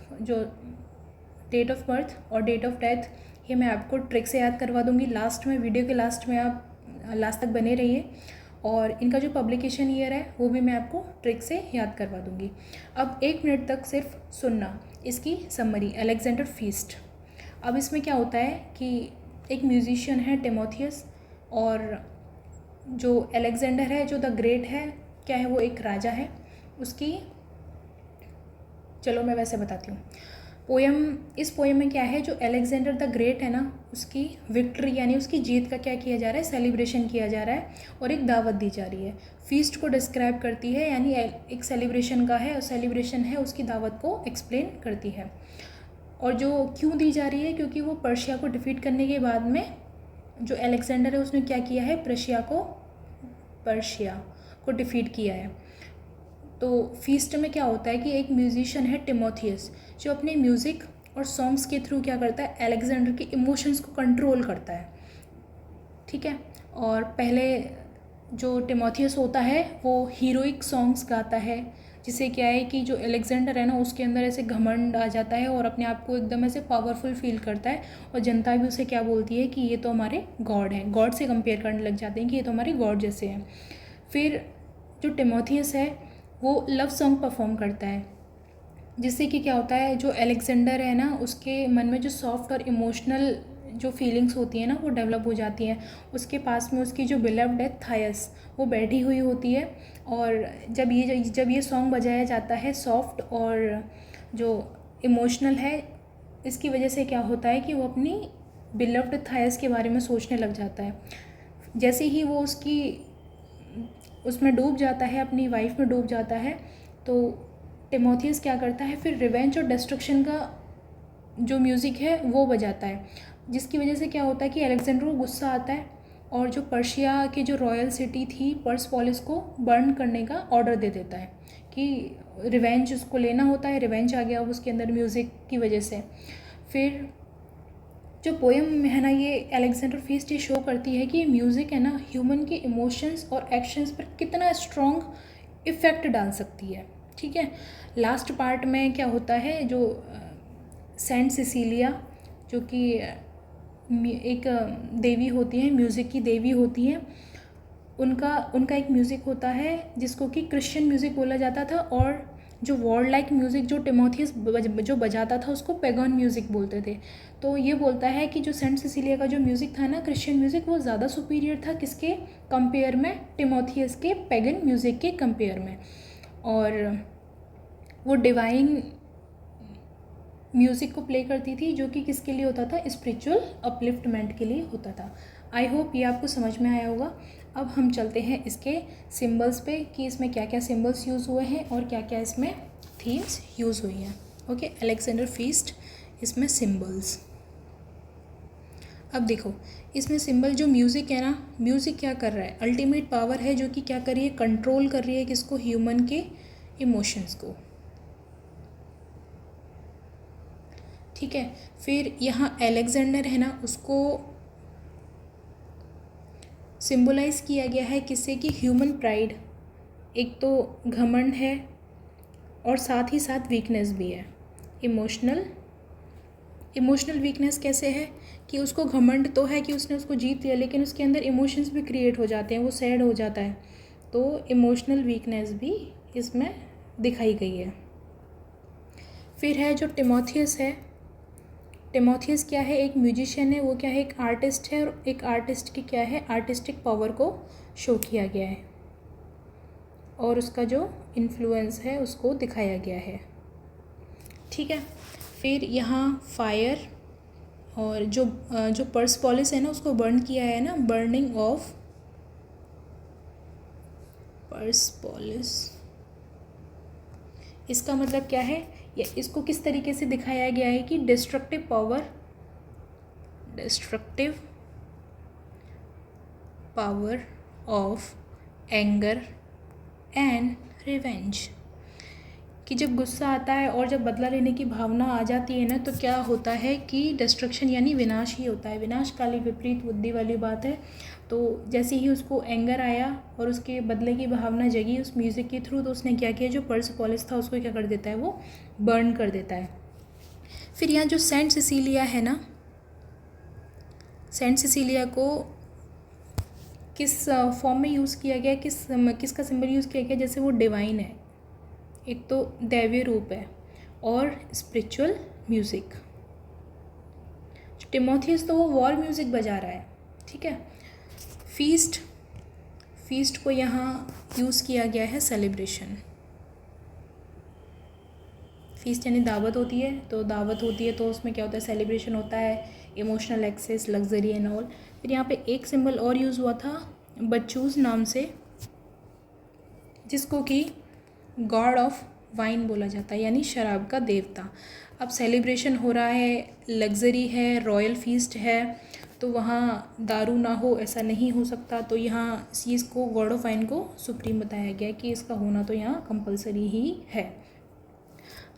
और डेट ऑफ डेथ ये मैं आपको ट्रिक से याद करवा दूंगी लास्ट में, वीडियो के लास्ट में। आप लास्ट तक बने रहिए। और इनका जो पब्लिकेशन ईयर है वो भी मैं आपको ट्रिक से याद करवा दूंगी। अब 1 मिनट तक सिर्फ सुनना इसकी समरी, अलेक्जेंडर फीस्ट। अब इसमें क्या होता है कि एक म्यूजिशियन है टिमोथियस, और जो अलेक्जेंडर है जो द ग्रेट है, क्या है वो एक राजा है उसकी। चलो मैं वैसे बताती हूँ। इस पोएम में क्या है, जो अलेक्जेंडर द ग्रेट है ना उसकी विक्ट्री यानी उसकी जीत का क्या किया जा रहा है, सेलिब्रेशन किया जा रहा है और एक दावत दी जा रही है। फीस्ट को डिस्क्राइब करती है, यानी एक सेलिब्रेशन का है और सेलिब्रेशन है उसकी दावत को एक्सप्लेन करती है। और जो क्यों दी जा रही है, क्योंकि वो पर्शिया को डिफीट करने के बाद में जो अलेक्जेंडर है उसने क्या किया है, पर्शिया को डिफीट किया है। तो फीस्ट में क्या होता है कि एक म्यूजिशियन है टिमोथियस, जो अपने म्यूज़िक और सॉन्ग्स के थ्रू क्या करता है, अलेक्जेंडर के इमोशंस को कंट्रोल करता है। ठीक है। और पहले जो टिमोथियस होता है वो हीरोइक सॉन्ग्स गाता है, जिससे क्या है कि जो अलेक्जेंडर है ना उसके अंदर ऐसे घमंड आ जाता है और अपने आप को एकदम ऐसे पावरफुल फील करता है, और जनता भी उसे क्या बोलती है कि ये तो हमारे गॉड हैं, गॉड से कंपेयर करने लग जाते हैं कि ये तो हमारे गॉड जैसे हैं। फिर जो टिमोथियस है वो लव सॉन्ग परफॉर्म करता है, जिससे कि क्या होता है, जो अलेक्जेंडर है ना उसके मन में जो सॉफ्ट और इमोशनल जो फीलिंग्स होती हैं ना वो डेवलप हो जाती हैं। उसके पास में उसकी जो बिलव्ड है थायस, वो बैठी हुई होती है, और जब ये सॉन्ग बजाया जाता है सॉफ्ट और जो इमोशनल है, इसकी वजह से क्या होता है कि वो अपनी बिलव्ड थायस के बारे में सोचने लग जाता है। जैसे ही वो उसमें डूब जाता है, अपनी वाइफ में डूब जाता है, तो टिमोथियस क्या करता है, फिर रिवेंज और डिस्ट्रक्शन का जो म्यूज़िक है वो बजाता है, जिसकी वजह से क्या होता है कि अलेक्जेंडर को गुस्सा आता है और जो पर्शिया की जो रॉयल सिटी थी पर्सपोलिस को बर्न करने का ऑर्डर दे देता है कि रिवेंज उसको लेना होता है। रिवेंज आ गया अब उसके अंदर म्यूज़िक की वजह से। फिर जो पोएम है ना, ये अलेक्जेंडर फीस्ट ये शो करती है कि म्यूज़िक है ना ह्यूमन के इमोशंस और एक्शंस पर कितना स्ट्रॉन्ग इफ़ेक्ट डाल सकती है। ठीक है। लास्ट पार्ट में क्या होता है, जो सेंट सिसिलिया जो कि एक देवी होती है, म्यूज़िक की देवी होती है, उनका एक म्यूज़िक होता है जिसको कि क्रिश्चियन म्यूज़िक बोला जाता था, और जो वॉर्ड लाइक म्यूज़िक जो टिमोथियस जो बजाता था उसको पैगन म्यूज़िक बोलते थे। तो ये बोलता है कि जो सेंट सिसिलिया का जो म्यूज़िक था ना, क्रिश्चियन म्यूज़िक, वो ज़्यादा सुपीरियर था किसके कंपेयर में, टिमोथियस के पैगन म्यूज़िक के कंपेयर में। और वो डिवाइन म्यूज़िक को प्ले करती थी, जो कि किसके लिए होता था, स्पिरिचुअल अपलिफ्टमेंट के लिए होता था। आई होप ये आपको समझ में आया होगा। अब हम चलते हैं इसके सिंबल्स पे कि इसमें क्या क्या सिंबल्स यूज़ हुए हैं और क्या क्या इसमें थीम्स यूज़ हुई हैं। ओके, अलेक्जेंडर फीस्ट, इसमें सिंबल्स। अब देखो, इसमें सिंबल जो म्यूज़िक है ना, म्यूज़िक क्या कर रहा है, अल्टीमेट पावर है जो कि क्या कर रही है, कंट्रोल कर रही है किसको, ह्यूमन के इमोशंस को। ठीक है। फिर यहाँ अलेक्जेंडर है ना, उसको सिंबलाइज किया गया है किससे कि ह्यूमन प्राइड, एक तो घमंड है और साथ ही साथ वीकनेस भी है, इमोशनल वीकनेस कैसे है कि उसको घमंड तो है कि उसने उसको जीत लिया, लेकिन उसके अंदर इमोशंस भी क्रिएट हो जाते हैं, वो सैड हो जाता है, तो इमोशनल वीकनेस भी इसमें दिखाई गई है। फिर है जो टिमोथियस है, टिमोथियस क्या है, एक म्यूजिशियन है, वो क्या है, एक आर्टिस्ट है, और एक आर्टिस्ट की क्या है, आर्टिस्टिक पावर को शो किया गया है और उसका जो इन्फ्लुएंस है उसको दिखाया गया है। ठीक है। फिर यहाँ फायर और जो पर्सपोलिस है ना उसको बर्न किया है ना, बर्निंग ऑफ पर्सपोलिस, इसका मतलब क्या है, या इसको किस तरीके से दिखाया गया है कि destructive power of anger and revenge, कि जब गुस्सा आता है और जब बदला लेने की भावना आ जाती है ना, तो क्या होता है कि डिस्ट्रक्शन यानी विनाश ही होता है। विनाशकाली विपरीत बुद्धि वाली बात है। तो जैसे ही उसको एंगर आया और उसके बदले की भावना जगी उस म्यूज़िक के थ्रू, तो उसने क्या किया, जो पर्सपोलिस था उसको क्या कर देता है, वो बर्न कर देता है। फिर यहाँ जो सेंट सिसिलिया है ना, सेंट सिसिलिया को किस फॉर्म में यूज़ किया गया, किसका सिंबल यूज़ किया गया, जैसे वो डिवाइन है, एक तो दैवीय रूप है और स्पिरिचुअल म्यूज़िक। टिमोथियस तो वो वॉर म्यूज़िक बजा रहा है। ठीक है। फीस्ट को यहाँ यूज़ किया गया है सेलिब्रेशन। फीस्ट यानी दावत होती है, तो दावत होती है तो उसमें क्या होता है, सेलिब्रेशन होता है, emotional excess, luxury and all. फिर यहाँ पे एक सिंबल और यूज़ हुआ था बच्चूज़ नाम से, जिसको कि गॉड ऑफ वाइन बोला जाता है, यानी शराब का देवता। अब सेलिब्रेशन हो रहा है, लग्जरी है, रॉयल फीस्ट है, तो वहाँ दारू ना हो ऐसा नहीं हो सकता। तो यहाँ इस चीज़ को गॉड ऑफ वाइन को सुप्रीम बताया गया कि इसका होना तो यहाँ कंपलसरी ही है।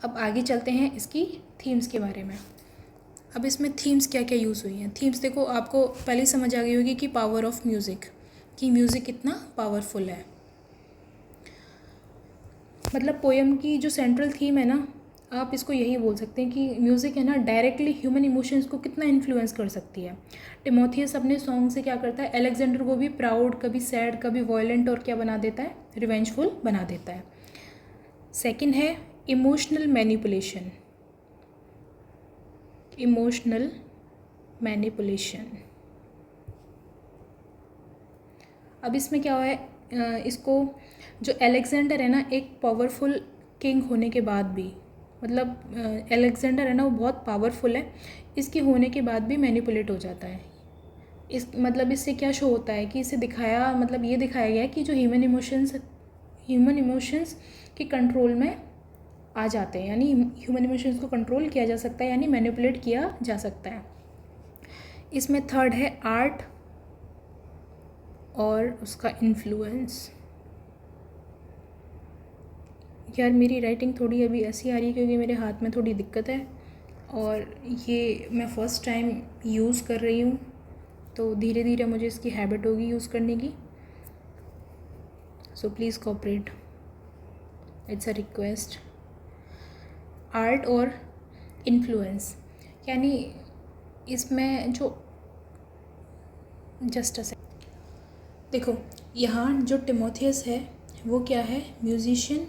अब आगे चलते हैं इसकी थीम्स के बारे में। अब इसमें थीम्स क्या क्या यूज़ हुई हैं। थीम्स देखो, आपको पहले ही समझ आ गई होगी कि पावर ऑफ म्यूज़िक, कि म्यूज़िक कितना पावरफुल है। मतलब पोएम की जो सेंट्रल थीम है ना, आप इसको यही बोल सकते हैं कि म्यूज़िक है ना डायरेक्टली ह्यूमन इमोशंस को कितना इन्फ्लुएंस कर सकती है। टिमोथियस अपने सॉन्ग से क्या करता है, अलेक्जेंडर को भी प्राउड, कभी सैड, कभी वॉयलेंट और क्या बना देता है, रिवेंजफुल बना देता है। सेकंड है इमोशनल मैनिपुलेशन। इमोशनल मैनिपुलेशन, अब इसमें क्या हुआ है, इसको जो अलेक्जेंडर है ना एक पावरफुल किंग होने के बाद भी, मतलब अलेक्जेंडर है ना वो बहुत पावरफुल है, इसके होने के बाद भी मैनिपुलेट हो जाता है। इस मतलब इससे क्या शो होता है कि इसे दिखाया, मतलब ये दिखाया गया है कि जो ह्यूमन इमोशंस के कंट्रोल में आ जाते हैं, यानी ह्यूमन इमोशंस को कंट्रोल किया जा सकता है, यानी मैनिपुलेट किया जा सकता है। इसमें थर्ड है आर्ट और उसका इन्फ्लुएंस। यार मेरी राइटिंग थोड़ी अभी ऐसी आ रही है क्योंकि मेरे हाथ में थोड़ी दिक्कत है और ये मैं फ़र्स्ट टाइम यूज़ कर रही हूँ, तो धीरे धीरे मुझे इसकी हैबिट होगी यूज़ करने की। So please cooperate, it's a request. Art और इन्फ्लुएंस, यानी इसमें जो जस्ट अ देखो, यहाँ जो टिमोथियस है वो क्या है, म्यूजिशियन,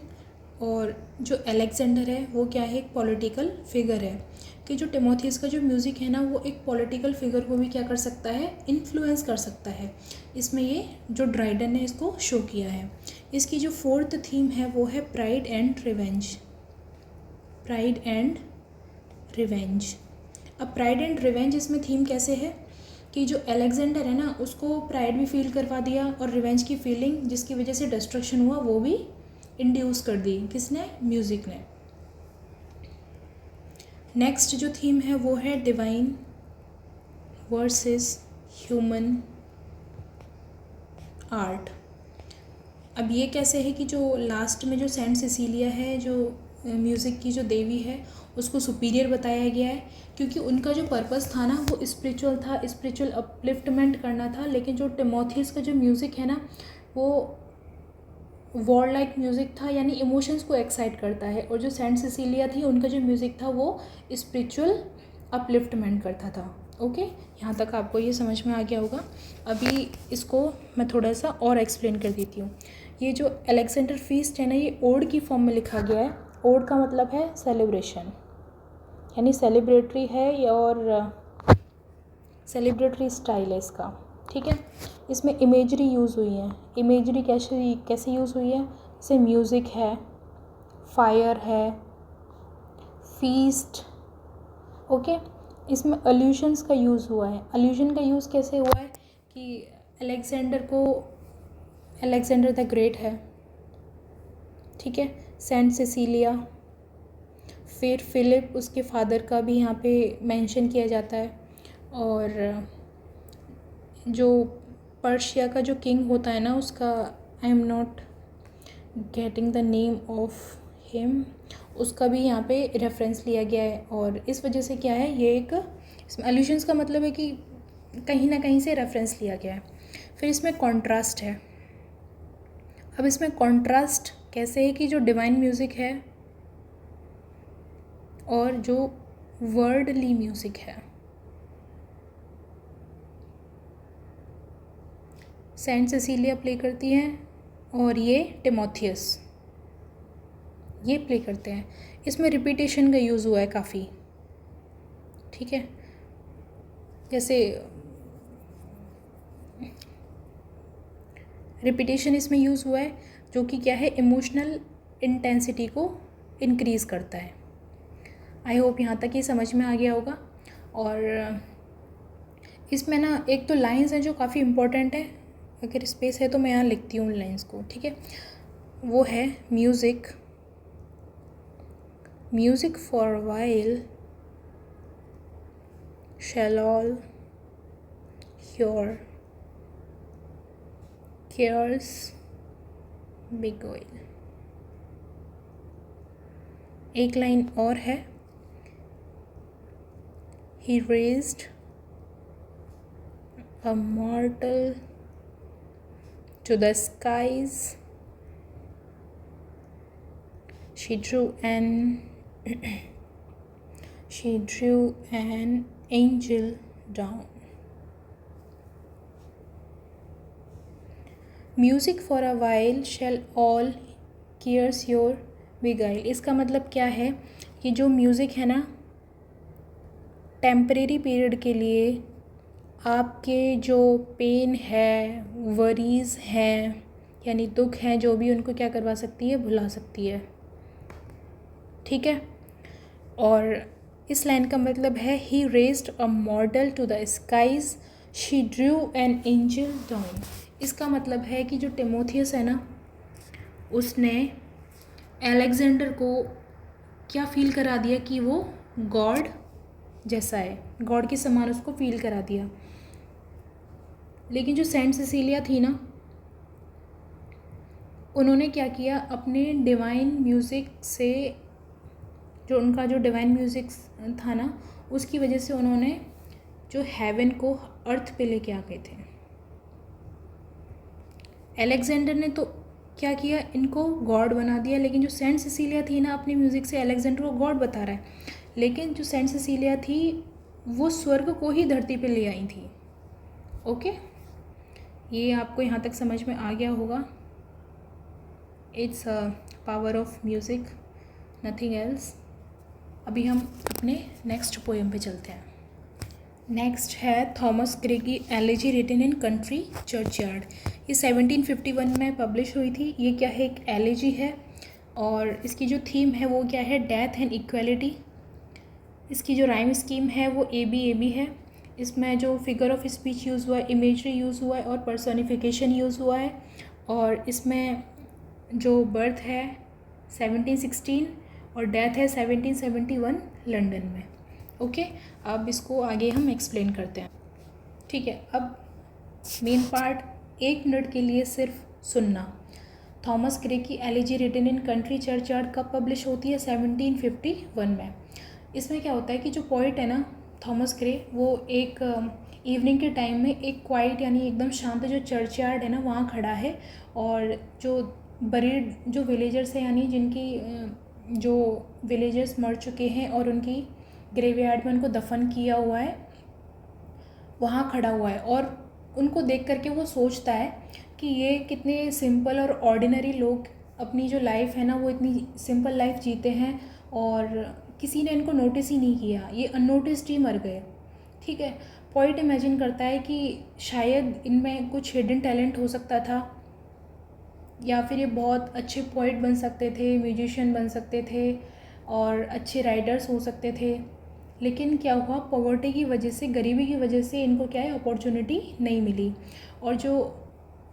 और जो अलेक्जेंडर है वो क्या है, एक पॉलिटिकल फिगर है। कि जो टिमोथियस का जो म्यूज़िक है ना वो एक पॉलिटिकल फिगर को भी क्या कर सकता है, इन्फ्लुएंस कर सकता है। इसमें ये जो ड्राइडन ने इसको शो किया है। इसकी जो फोर्थ थीम है वो है pride and revenge. Pride and revenge. अब प्राइड एंड रिवेंज इसमें थीम कैसे है कि जो अलेक्जेंडर है ना उसको प्राइड भी फील करवा दिया और रिवेंज की फीलिंग जिसकी वजह से डिस्ट्रक्शन हुआ वो भी इंड्यूस कर दी, किसने, म्यूज़िक ने। नेक्स्ट जो थीम है वो है डिवाइन वर्सेस ह्यूमन आर्ट। अब ये कैसे है कि जो लास्ट में जो सेंट सिसीलिया है, जो म्यूज़िक की जो देवी है, उसको सुपीरियर बताया गया है क्योंकि उनका जो पर्पस था ना वो स्पिरिचुअल था, स्पिरिचुअल अपलिफ्टमेंट करना था। लेकिन जो टिमोथियस का जो म्यूज़िक है ना वो वॉर लाइक म्यूज़िक था, यानी इमोशंस को एक्साइट करता है। और जो सेंट सिसीलिया थी उनका जो म्यूज़िक था वो स्पिरिचुअल अपलिफ्टमेंट करता था। ओके, यहाँ तक आपको ये समझ में आ गया होगा। अभी इसको मैं थोड़ा सा और एक्सप्लेन कर देती हूँ। ये जो अलेक्जेंडर फीस्ट है ना ये ओड की फॉर्म में लिखा गया है। ओड का मतलब है सेलिब्रेशन, यानी सेलिब्रेटरी है और सेलिब्रेटरी स्टाइल है इसका, ठीक है। इसमें इमेजरी यूज़ हुई है। इमेजरी कैसे कैसे यूज़ हुई है, जैसे म्यूज़िक है, फायर है, फीस्ट, ओके। इसमें अल्यूशंस का यूज़ हुआ है। अल्यूशन का यूज़ कैसे हुआ है कि अलेक्जेंडर द ग्रेट है, ठीक है, सेंट सिसीलिया, फिर फिलिप उसके फादर का भी यहाँ पे मेंशन किया जाता है। और जो पर्शिया का जो किंग होता है ना उसका, I am not getting the name of him, उसका भी यहाँ पे रेफरेंस लिया गया है। और इस वजह से क्या है, ये एक इसमें अल्यूशंस का मतलब है कि कहीं ना कहीं से रेफरेंस लिया गया है। फिर इसमें कॉन्ट्रास्ट है। अब इसमें कॉन्ट्रास्ट कैसे है कि जो डिवाइन म्यूज़िक है और जो वर्ल्डली म्यूज़िक है, सेंट सिसीलिया प्ले करती है और ये टिमोथियस ये प्ले करते हैं। इसमें रिपीटेशन का यूज़ हुआ है काफ़ी, ठीक है, जैसे रिपीटेशन इसमें यूज़ हुआ है जो कि क्या है, इमोशनल इंटेंसिटी को इंक्रीज़ करता है। आई होप यहाँ तक ये समझ में आ गया होगा। और इसमें ना एक तो लाइंस हैं जो काफ़ी इम्पोर्टेंट है, अगर स्पेस है तो मैं यहाँ लिखती हूँ लाइंस को, ठीक है। वो है music for a while shall all your cares beguile. एक लाइन और है, he raised a mortal to the skies, she drew an angel down. Music for a while shall all cares your beguile। इसका मतलब क्या है कि जो music है ना, टेम्परेरी पीरियड के लिए आपके जो पेन है, वरीज़ हैं, यानी दुख हैं, जो भी उनको क्या करवा सकती है, भुला सकती है। ठीक है। और इस लाइन का मतलब है he raised a model to the skies, she drew an angel down. इसका मतलब है कि जो टिमोथियस है ना, उसने अलेक्जेंडर को क्या फील करा दिया कि वो गॉड जैसा है, गॉड के समान उसको फील करा दिया। लेकिन जो सेंट सिसिलिया थी ना, उन्होंने क्या किया, अपने डिवाइन म्यूज़िक से, जो उनका जो डिवाइन म्यूज़िक था ना, उसकी वजह से उन्होंने जो हेवन को अर्थ पे लेके आ गए थे। अलेक्जेंडर ने तो क्या किया, इनको गॉड बना दिया। लेकिन जो सेंट सिसिलिया थी ना, अपने म्यूज़िक से अलेक्जेंडर को गॉड बता रहा है, लेकिन जो सेंट सिसिलिया थी वो स्वर्ग को ही धरती पे ले आई थी। ओके, ये आपको यहाँ तक समझ में आ गया होगा। It's power of music, nothing else. अभी हम अपने नेक्स्ट पोएम पे चलते हैं। नेक्स्ट है थॉमस ग्रे की elegy written in country churchyard. ये 1751 में पब्लिश हुई थी। ये क्या है, एक एलेजी है, और इसकी जो थीम है वो क्या है, डेथ एंड इक्वलिटी। इसकी जो राइम स्कीम है वो ए बी है। इसमें जो फिगर ऑफ स्पीच यूज़ हुआ है, इमेजरी यूज़ हुआ है और पर्सोनिफिकेशन यूज़ हुआ है। और इसमें जो बर्थ है 1716 और डेथ है 1771 लंदन में। ओके, अब इसको आगे हम एक्सप्लेन करते हैं। ठीक है, अब मेन पार्ट, 1 मिनट के लिए सिर्फ सुनना। थॉमस ग्रे की elegy written in country churchyard कब पब्लिश होती है, 1751 में। इसमें क्या होता है कि जो पोइट है ना थॉमस ग्रे, वो एक इवनिंग के टाइम में एक क्वाइट यानी एकदम शांत जो चर्चयार्ड है ना वहाँ खड़ा है, और जो बरीड जो विलेजर्स हैं, यानी जिनकी जो विलेजर्स मर चुके हैं और उनकी ग्रेवयार्ड में उनको दफन किया हुआ है, वहाँ खड़ा हुआ है। और उनको देख करके वो सोचता है कि ये कितने सिंपल और ऑर्डिनरी लोग अपनी जो लाइफ है ना वो इतनी सिंपल लाइफ जीते हैं, और किसी ने इनको नोटिस ही नहीं किया, ये अननोटिस्ड ही मर गए। ठीक है, पॉइंट इमेजिन करता है कि शायद इनमें कुछ हिडन टैलेंट हो सकता था, या फिर ये बहुत अच्छे पोइट बन सकते थे, म्यूजिशियन बन सकते थे और अच्छे राइटर्स हो सकते थे। लेकिन क्या हुआ, पॉवर्टी की वजह से, गरीबी की वजह से इनको क्या है, अपॉर्चुनिटी नहीं मिली। और जो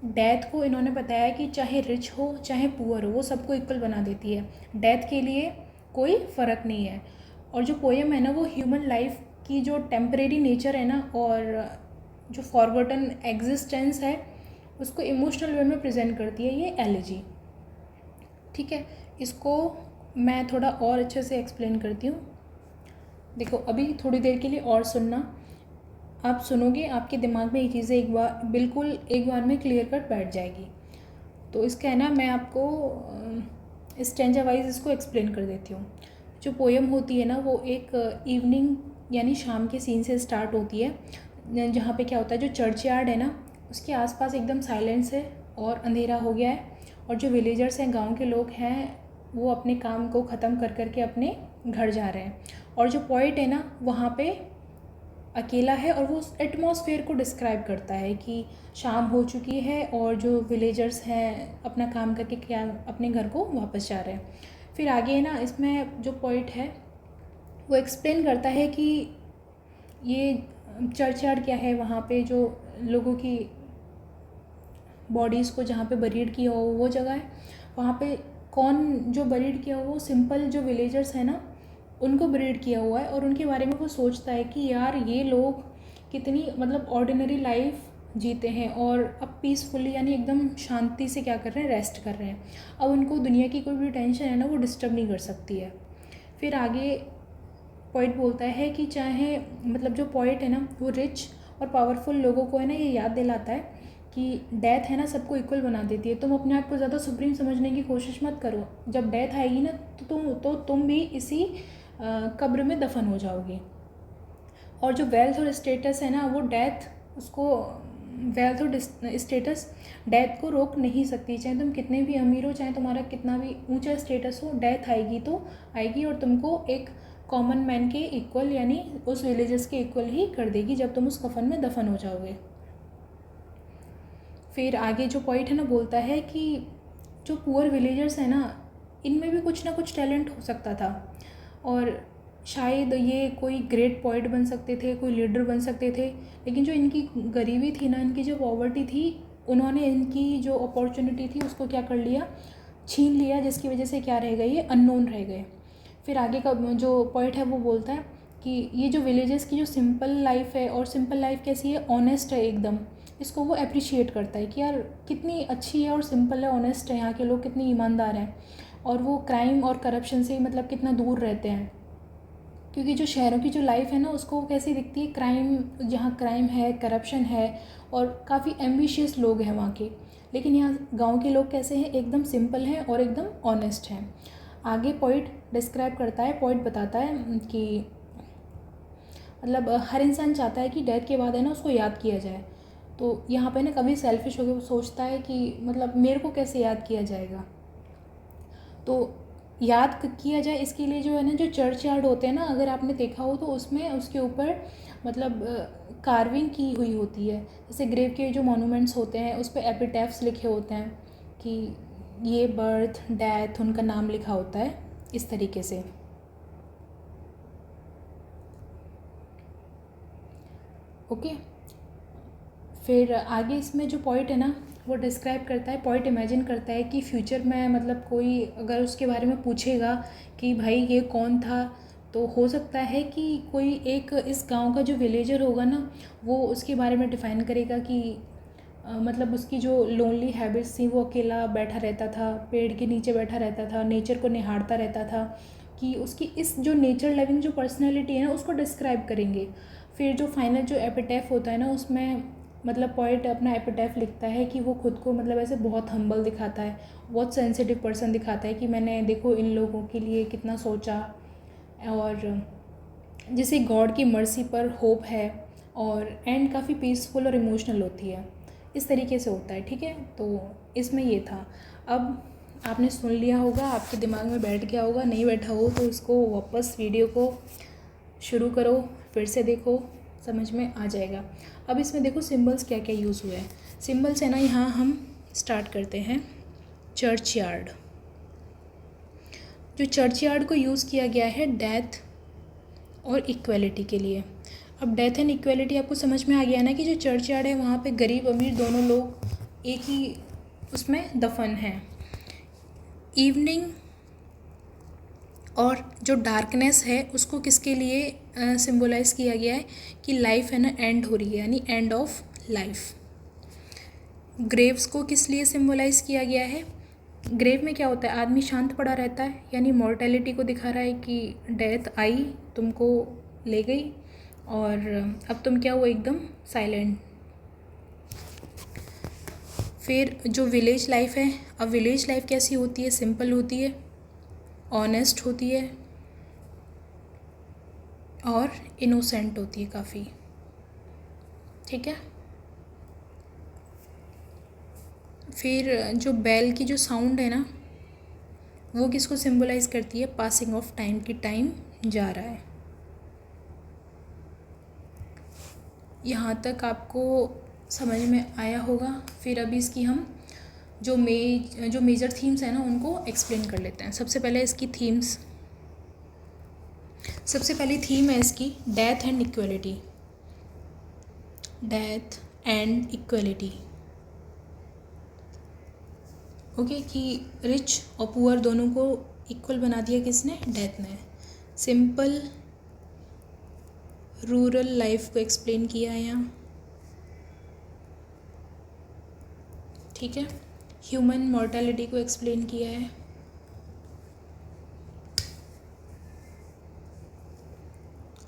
डेथ को इन्होंने बताया कि चाहे रिच हो चाहे पुअर हो, वो सबको इक्वल बना देती है, डेथ के लिए कोई फ़र्क नहीं है। और जो पोएम है ना वो ह्यूमन लाइफ की जो टेम्परेरी नेचर है ना, और जो फॉरगॉटन एग्जिस्टेंस है, उसको इमोशनल वे में प्रेजेंट करती है ये एलेजी। ठीक है, इसको मैं थोड़ा और अच्छे से एक्सप्लेन करती हूँ। देखो, अभी थोड़ी देर के लिए और सुनना, आप सुनोगे आपके दिमाग में ये चीज़ें एक बार में क्लियर कट बैठ जाएगी। तो इसका है ना, मैं आपको स्टेंजा वाइज इसको एक्सप्लेन कर देती हूँ। जो पोएम होती है ना वो एक इवनिंग यानी शाम के सीन से स्टार्ट होती है, जहाँ पे क्या होता है, जो चर्चयार्ड है ना उसके आसपास एकदम साइलेंस है और अंधेरा हो गया है, और जो विलेजर्स हैं, गांव के लोग हैं, वो अपने काम को ख़त्म कर करके अपने घर जा रहे हैं। और जो पॉइंट है ना वहाँ पे अकेला है, और वो उस एटमॉस्फेयर को डिस्क्राइब करता है कि शाम हो चुकी है और जो विलेजर्स हैं अपना काम करके क्या अपने घर को वापस जा रहे हैं। फिर आगे ना इसमें जो पॉइंट है वो एक्सप्लेन करता है कि ये चर्चयार्ड क्या है, वहाँ पे जो लोगों की बॉडीज़ को जहाँ पे बरीड किया हो वो जगह है। वहाँ पे कौन जो बरीड किया हो, वो सिंपल जो विलेजर्स हैं ना उनको ब्रीड किया हुआ है, और उनके बारे में वो सोचता है कि यार ये लोग कितनी मतलब ऑर्डिनरी लाइफ जीते हैं और अब पीसफुली यानी एकदम शांति से क्या कर रहे हैं, रेस्ट कर रहे हैं। अब उनको दुनिया की कोई भी टेंशन है ना वो डिस्टर्ब नहीं कर सकती है। फिर आगे पॉइंट बोलता है कि चाहे मतलब जो पॉइंट है ना वो रिच और पावरफुल लोगों को है ना ये याद दिलाता है कि डेथ है ना सबको इक्वल बना देती है। तुम अपने आप को ज़्यादा सुप्रीम समझने की कोशिश मत करो। जब डेथ आएगी ना तो तुम भी इसी कब्र में दफन हो जाओगे। और जो वेल्थ और स्टेटस है ना वो डेथ उसको वेल्थ और स्टेटस डेथ को रोक नहीं सकती। चाहे तुम कितने भी अमीर हो, चाहे तुम्हारा कितना भी ऊंचा स्टेटस हो, डेथ आएगी तो आएगी और तुमको एक कॉमन मैन के इक्वल यानी उस विलेजर्स के इक्वल ही कर देगी जब तुम उस कफन में दफन हो जाओगे। फिर आगे जो पॉइंट है ना बोलता है कि जो पुअर विलेजर्स हैं ना इनमें भी कुछ ना कुछ टैलेंट हो सकता था और शायद ये कोई ग्रेट पॉइंट बन सकते थे, कोई लीडर बन सकते थे। लेकिन जो इनकी गरीबी थी ना, इनकी जो पॉवर्टी थी, उन्होंने इनकी जो अपॉर्चुनिटी थी उसको क्या कर लिया, छीन लिया, जिसकी वजह से क्या रह गए, ये अननोन रह गए। फिर आगे का जो पॉइंट है वो बोलता है कि ये जो विलेजेस की जो सिंपल लाइफ है, और सिंपल लाइफ कैसी है, ऑनेस्ट है एकदम, इसको वो अप्रिशिएट करता है कि यार कितनी अच्छी है और सिंपल है, ऑनेस्ट है, यहाँ के लोग कितने ईमानदार हैं और वो क्राइम और करप्शन से मतलब कितना दूर रहते हैं। क्योंकि जो शहरों की जो लाइफ है ना उसको कैसी दिखती है, क्राइम, जहाँ क्राइम है, करप्शन है और काफ़ी एम्बिशियस लोग हैं वहाँ के। लेकिन यहाँ गांव के लोग कैसे हैं, एकदम सिंपल हैं और एकदम ऑनेस्ट हैं। आगे पॉइंट डिस्क्राइब करता है, पॉइंट बताता है कि मतलब हर इंसान चाहता है कि डेथ के बाद है ना उसको याद किया जाए। तो यहाँ पे ना कभी सेल्फिश होकर सोचता है कि मतलब मेरे को कैसे याद किया जाएगा। तो याद किया जाए इसके लिए जो है ना, जो चर्च यार्ड होते हैं ना, अगर आपने देखा हो तो उसमें उसके ऊपर मतलब कार्विंग की हुई होती है। जैसे ग्रेव के जो मॉन्यूमेंट्स होते हैं उस पर एपिटैफ्स लिखे होते हैं कि ये बर्थ, डेथ, उनका नाम लिखा होता है इस तरीके से। ओके। फिर आगे इसमें जो पॉइंट है ना वो डिस्क्राइब करता है, पॉइंट इमेजिन करता है कि फ्यूचर में मतलब कोई अगर उसके बारे में पूछेगा कि भाई ये कौन था, तो हो सकता है कि कोई एक इस गांव का जो विलेजर होगा ना वो उसके बारे में डिफ़ाइन करेगा कि मतलब उसकी जो लोनली हैबिट्स थी, वो अकेला बैठा रहता था, पेड़ के नीचे बैठा रहता था, नेचर को निहारता रहता था, कि उसकी इस जो नेचर लविंग जो पर्सनैलिटी है ना उसको डिस्क्राइब करेंगे। फिर जो फाइनल जो एपिटैफ होता है ना उसमें मतलब पॉइंट अपना एपिटैफ लिखता है कि वो खुद को मतलब ऐसे बहुत हम्बल दिखाता है, बहुत सेंसिटिव पर्सन दिखाता है कि मैंने देखो इन लोगों के लिए कितना सोचा और जैसे गॉड की मर्सी पर होप है, और एंड काफ़ी पीसफुल और इमोशनल होती है, इस तरीके से होता है। ठीक है, तो इसमें ये था। अब आपने सुन लिया होगा, आपके दिमाग में बैठ गया होगा, नहीं बैठा हो तो इसको वापस वीडियो को शुरू करो, फिर से देखो, समझ में आ जाएगा। अब इसमें देखो सिंबल्स क्या क्या यूज़ हुए हैं। सिंबल्स है ना, यहाँ हम स्टार्ट करते हैं चर्च यार्ड। जो चर्च यार्ड को यूज़ किया गया है डेथ और इक्वलिटी के लिए। अब डेथ एंड इक्वलिटी आपको समझ में आ गया ना कि जो चर्च यार्ड है वहाँ पे गरीब अमीर दोनों लोग एक ही उसमें दफन हैं। इवनिंग और जो डार्कनेस है उसको किसके लिए सिंबलाइज़ किया गया है कि लाइफ है ना एंड हो रही है, यानी एंड ऑफ लाइफ। ग्रेव्स को किस लिए सिंबलाइज़ किया गया है, ग्रेव में क्या होता है, आदमी शांत पड़ा रहता है, यानी मॉर्टेलिटी को दिखा रहा है कि डेथ आई, तुमको ले गई और अब तुम क्या हो, एकदम साइलेंट। फिर जो विलेज लाइफ है, अब विलेज लाइफ कैसी होती है, सिंपल होती है, ऑनेस्ट होती है और इनोसेंट होती है काफ़ी। ठीक है। फिर जो बेल की जो साउंड है ना वो किसको सिंबलाइज़ करती है, पासिंग ऑफ टाइम, की टाइम जा रहा है। यहाँ तक आपको समझ में आया होगा। फिर अभी इसकी हम जो मेजर थीम्स हैं ना उनको एक्सप्लेन कर लेते हैं। सबसे पहले इसकी थीम्स, सबसे पहली थीम है इसकी death and equality. Death and equality, okay, कि रिच और पुअर दोनों को इक्वल बना दिया किसने, डेथ ने। सिंपल, रूरल लाइफ को एक्सप्लेन किया है यहाँ, ठीक है। ह्यूमन मॉर्टेलिटी को एक्सप्लेन किया है,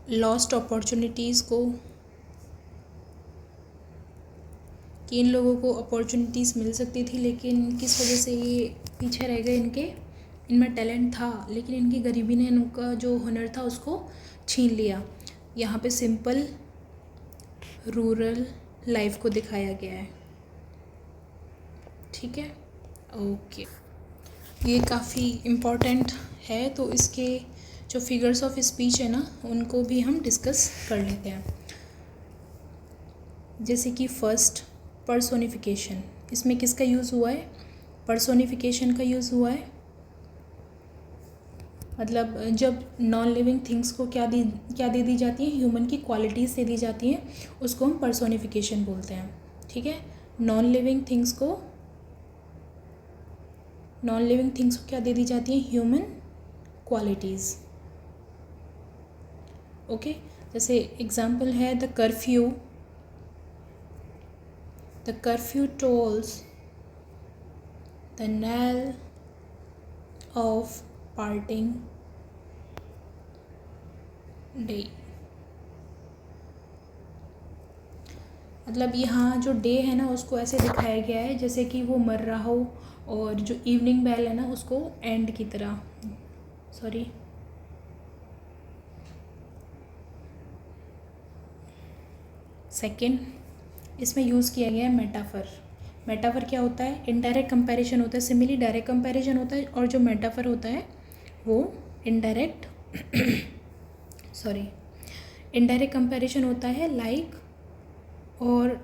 लॉस्ट अपॉर्चुनिटीज़ को, कि इन लोगों को अपॉर्चुनिटीज़ मिल सकती थी लेकिन किस वजह से ये पीछे रह गए, इनमें टैलेंट था लेकिन इनकी गरीबी ने इनका जो हुनर था उसको छीन लिया। यहाँ पे सिंपल रूरल लाइफ को दिखाया गया है, ठीक है। ओके, ये काफ़ी इम्पोर्टेंट है, तो इसके जो फिगर्स ऑफ स्पीच है ना उनको भी हम डिस्कस कर लेते हैं। जैसे कि फर्स्ट पर्सोनिफिकेशन, इसमें किसका यूज़ हुआ है? पर्सोनिफिकेशन का यूज़ हुआ है। मतलब जब नॉन लिविंग थिंग्स को क्या दे दी जाती है, ह्यूमन की क्वालिटीज़ दे दी जाती हैं, उसको हम पर्सोनिफिकेशन बोलते हैं, ठीक है। नॉन लिविंग थिंग्स को क्या दे दी जाती हैं? Human qualities, okay. जैसे एग्जाम्पल है the curfew tolls the knell of parting day। मतलब यहाँ जो डे है ना उसको ऐसे दिखाया गया है जैसे कि वो मर रहा हो, और जो इवनिंग बेल है ना उसको एंड की तरह, सेकंड, इसमें यूज़ किया गया है मेटाफर क्या होता है? इनडायरेक्ट कंपैरिजन होता है, सिमिली डायरेक्ट कंपैरिजन होता है, और जो मेटाफर होता है वो इनडायरेक्ट कंपैरिजन होता है, लाइक और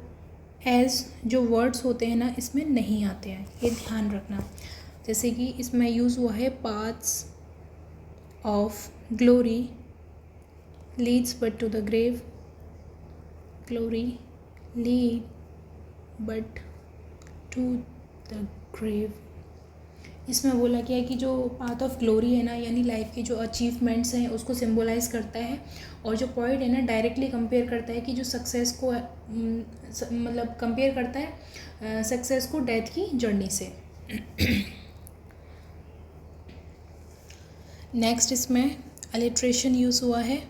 एज जो वर्ड्स होते हैं ना इसमें नहीं आते हैं, ये ध्यान रखना। जैसे कि इसमें यूज़ हुआ है paths of glory leads but to the grave, glory lead but to the grave. इसमें बोला गया है कि जो पाथ ऑफ ग्लोरी है ना, यानी लाइफ की जो अचीवमेंट्स हैं उसको सिंबलाइज करता है, और जो पॉइंट है ना डायरेक्टली कंपेयर करता है कि जो सक्सेस को मतलब कंपेयर करता है सक्सेस को डेथ की जर्नी से। नेक्स्ट इसमें अलिट्रेशन यूज़ हुआ है।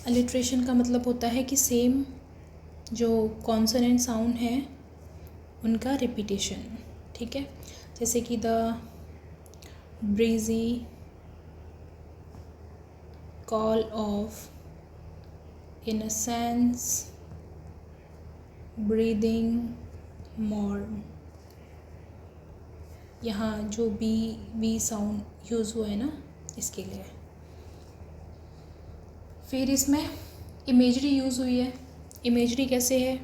अलिट्रेशन का मतलब होता है कि सेम जो कॉन्सोनेंट साउंड है उनका रिपीटेशन, ठीक है। जैसे कि the breezy call of incense breathing morn, यहाँ जो बी साउंड यूज़ हुआ है ना इसके लिए। फिर इसमें इमेजरी यूज़ हुई है। इमेजरी कैसे है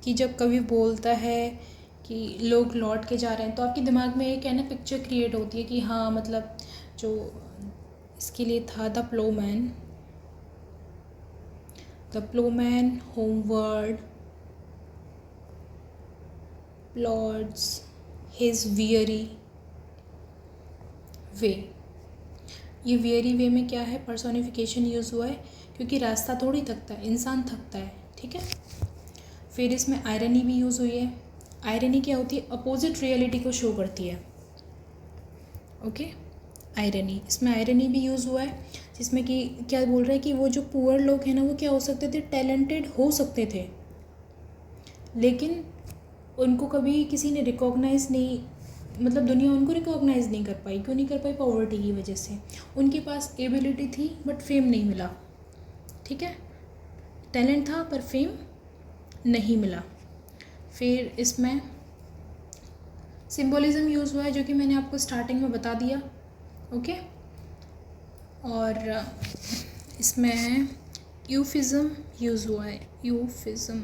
कि जब कभी बोलता है कि लोग लौट के जा रहे हैं तो आपके दिमाग में एक है ना पिक्चर क्रिएट होती है कि हाँ, मतलब जो इसके लिए था the ploughman homeward plods his weary way. ये वियरी वे में क्या है? पर्सोनिफिकेशन यूज़ हुआ है, क्योंकि रास्ता थोड़ी थकता है, इंसान थकता है, ठीक है। फिर इसमें आयरनी भी यूज़ हुई है। आयरनी क्या होती है? अपोजिट रियलिटी को शो करती है, ओके। आयरनी, इसमें आयरनी भी यूज़ हुआ है, जिसमें कि क्या बोल रहा है कि वो जो पुअर लोग हैं ना वो क्या हो सकते थे? टैलेंटेड हो सकते थे, लेकिन उनको कभी किसी ने रिकॉग्नाइज़ नहीं, मतलब दुनिया उनको रिकॉग्नाइज़ नहीं कर पाई। क्यों नहीं कर पाई? पॉवर्टी की वजह से। उनके पास एबिलिटी थी बट फेम नहीं मिला, ठीक है। टैलेंट था पर फेम नहीं मिला। फिर इसमें सिंबोलिज्म यूज़ हुआ है, जो कि मैंने आपको स्टार्टिंग में बता दिया, ओके। और इसमें यूफिज़म यूज़ हुआ है। यूफिज़म,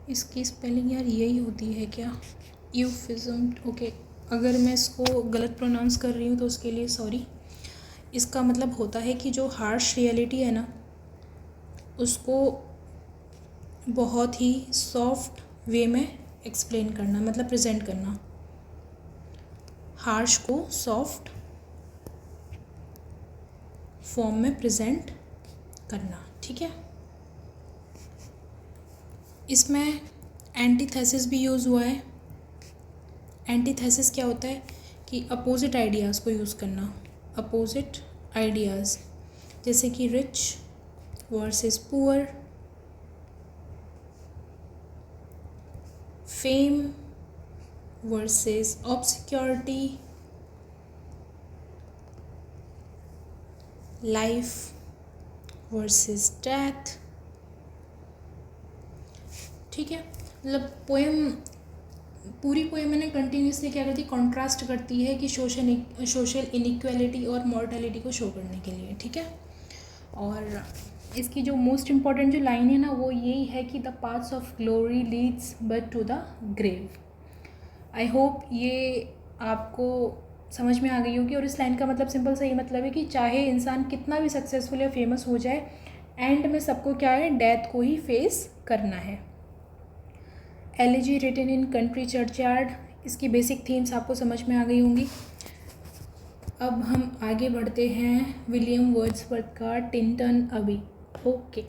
इसकी स्पेलिंग यार यही होती है क्या? यूफिज़म, ओके। अगर मैं इसको गलत प्रोनाउंस कर रही हूँ तो उसके लिए सॉरी। इसका मतलब होता है कि जो हार्श रियलिटी है ना उसको बहुत ही सॉफ्ट वे में एक्सप्लेन करना, मतलब प्रेजेंट करना, हार्श को सॉफ्ट फॉर्म में प्रेजेंट करना, ठीक है। इसमें एंटीथेसिस भी यूज़ हुआ है। एंटीथेसिस क्या होता है कि अपोजिट आइडियाज़ को यूज़ करना, अपोजिट आइडियाज़, जैसे कि rich versus poor, fame versus obscurity, life versus death, ठीक है। मतलब पोएम, पूरी पोएम मैंने कंटिन्यूसली क्या करती, कॉन्ट्रास्ट करती है कि सोशल इनइक्वालिटी और मॉर्टेलिटी को शो करने के लिए, ठीक है। और इसकी जो मोस्ट इम्पॉर्टेंट जो लाइन है ना, वो यही है कि the paths of glory leads but to the grave. I hope ये आपको समझ में आ गई होगी। और इस लाइन का मतलब सिंपल सा ये मतलब है कि चाहे इंसान कितना भी सक्सेसफुल या फेमस हो जाए, एंड में सबको क्या है, डेथ को ही फेस करना है। Elegy written in country churchyard, इसकी बेसिक थीम्स आपको समझ में आ गई होंगी। अब हम आगे बढ़ते हैं विलियम वर्ड्सवर्थ का टिंटन अबी। ओके।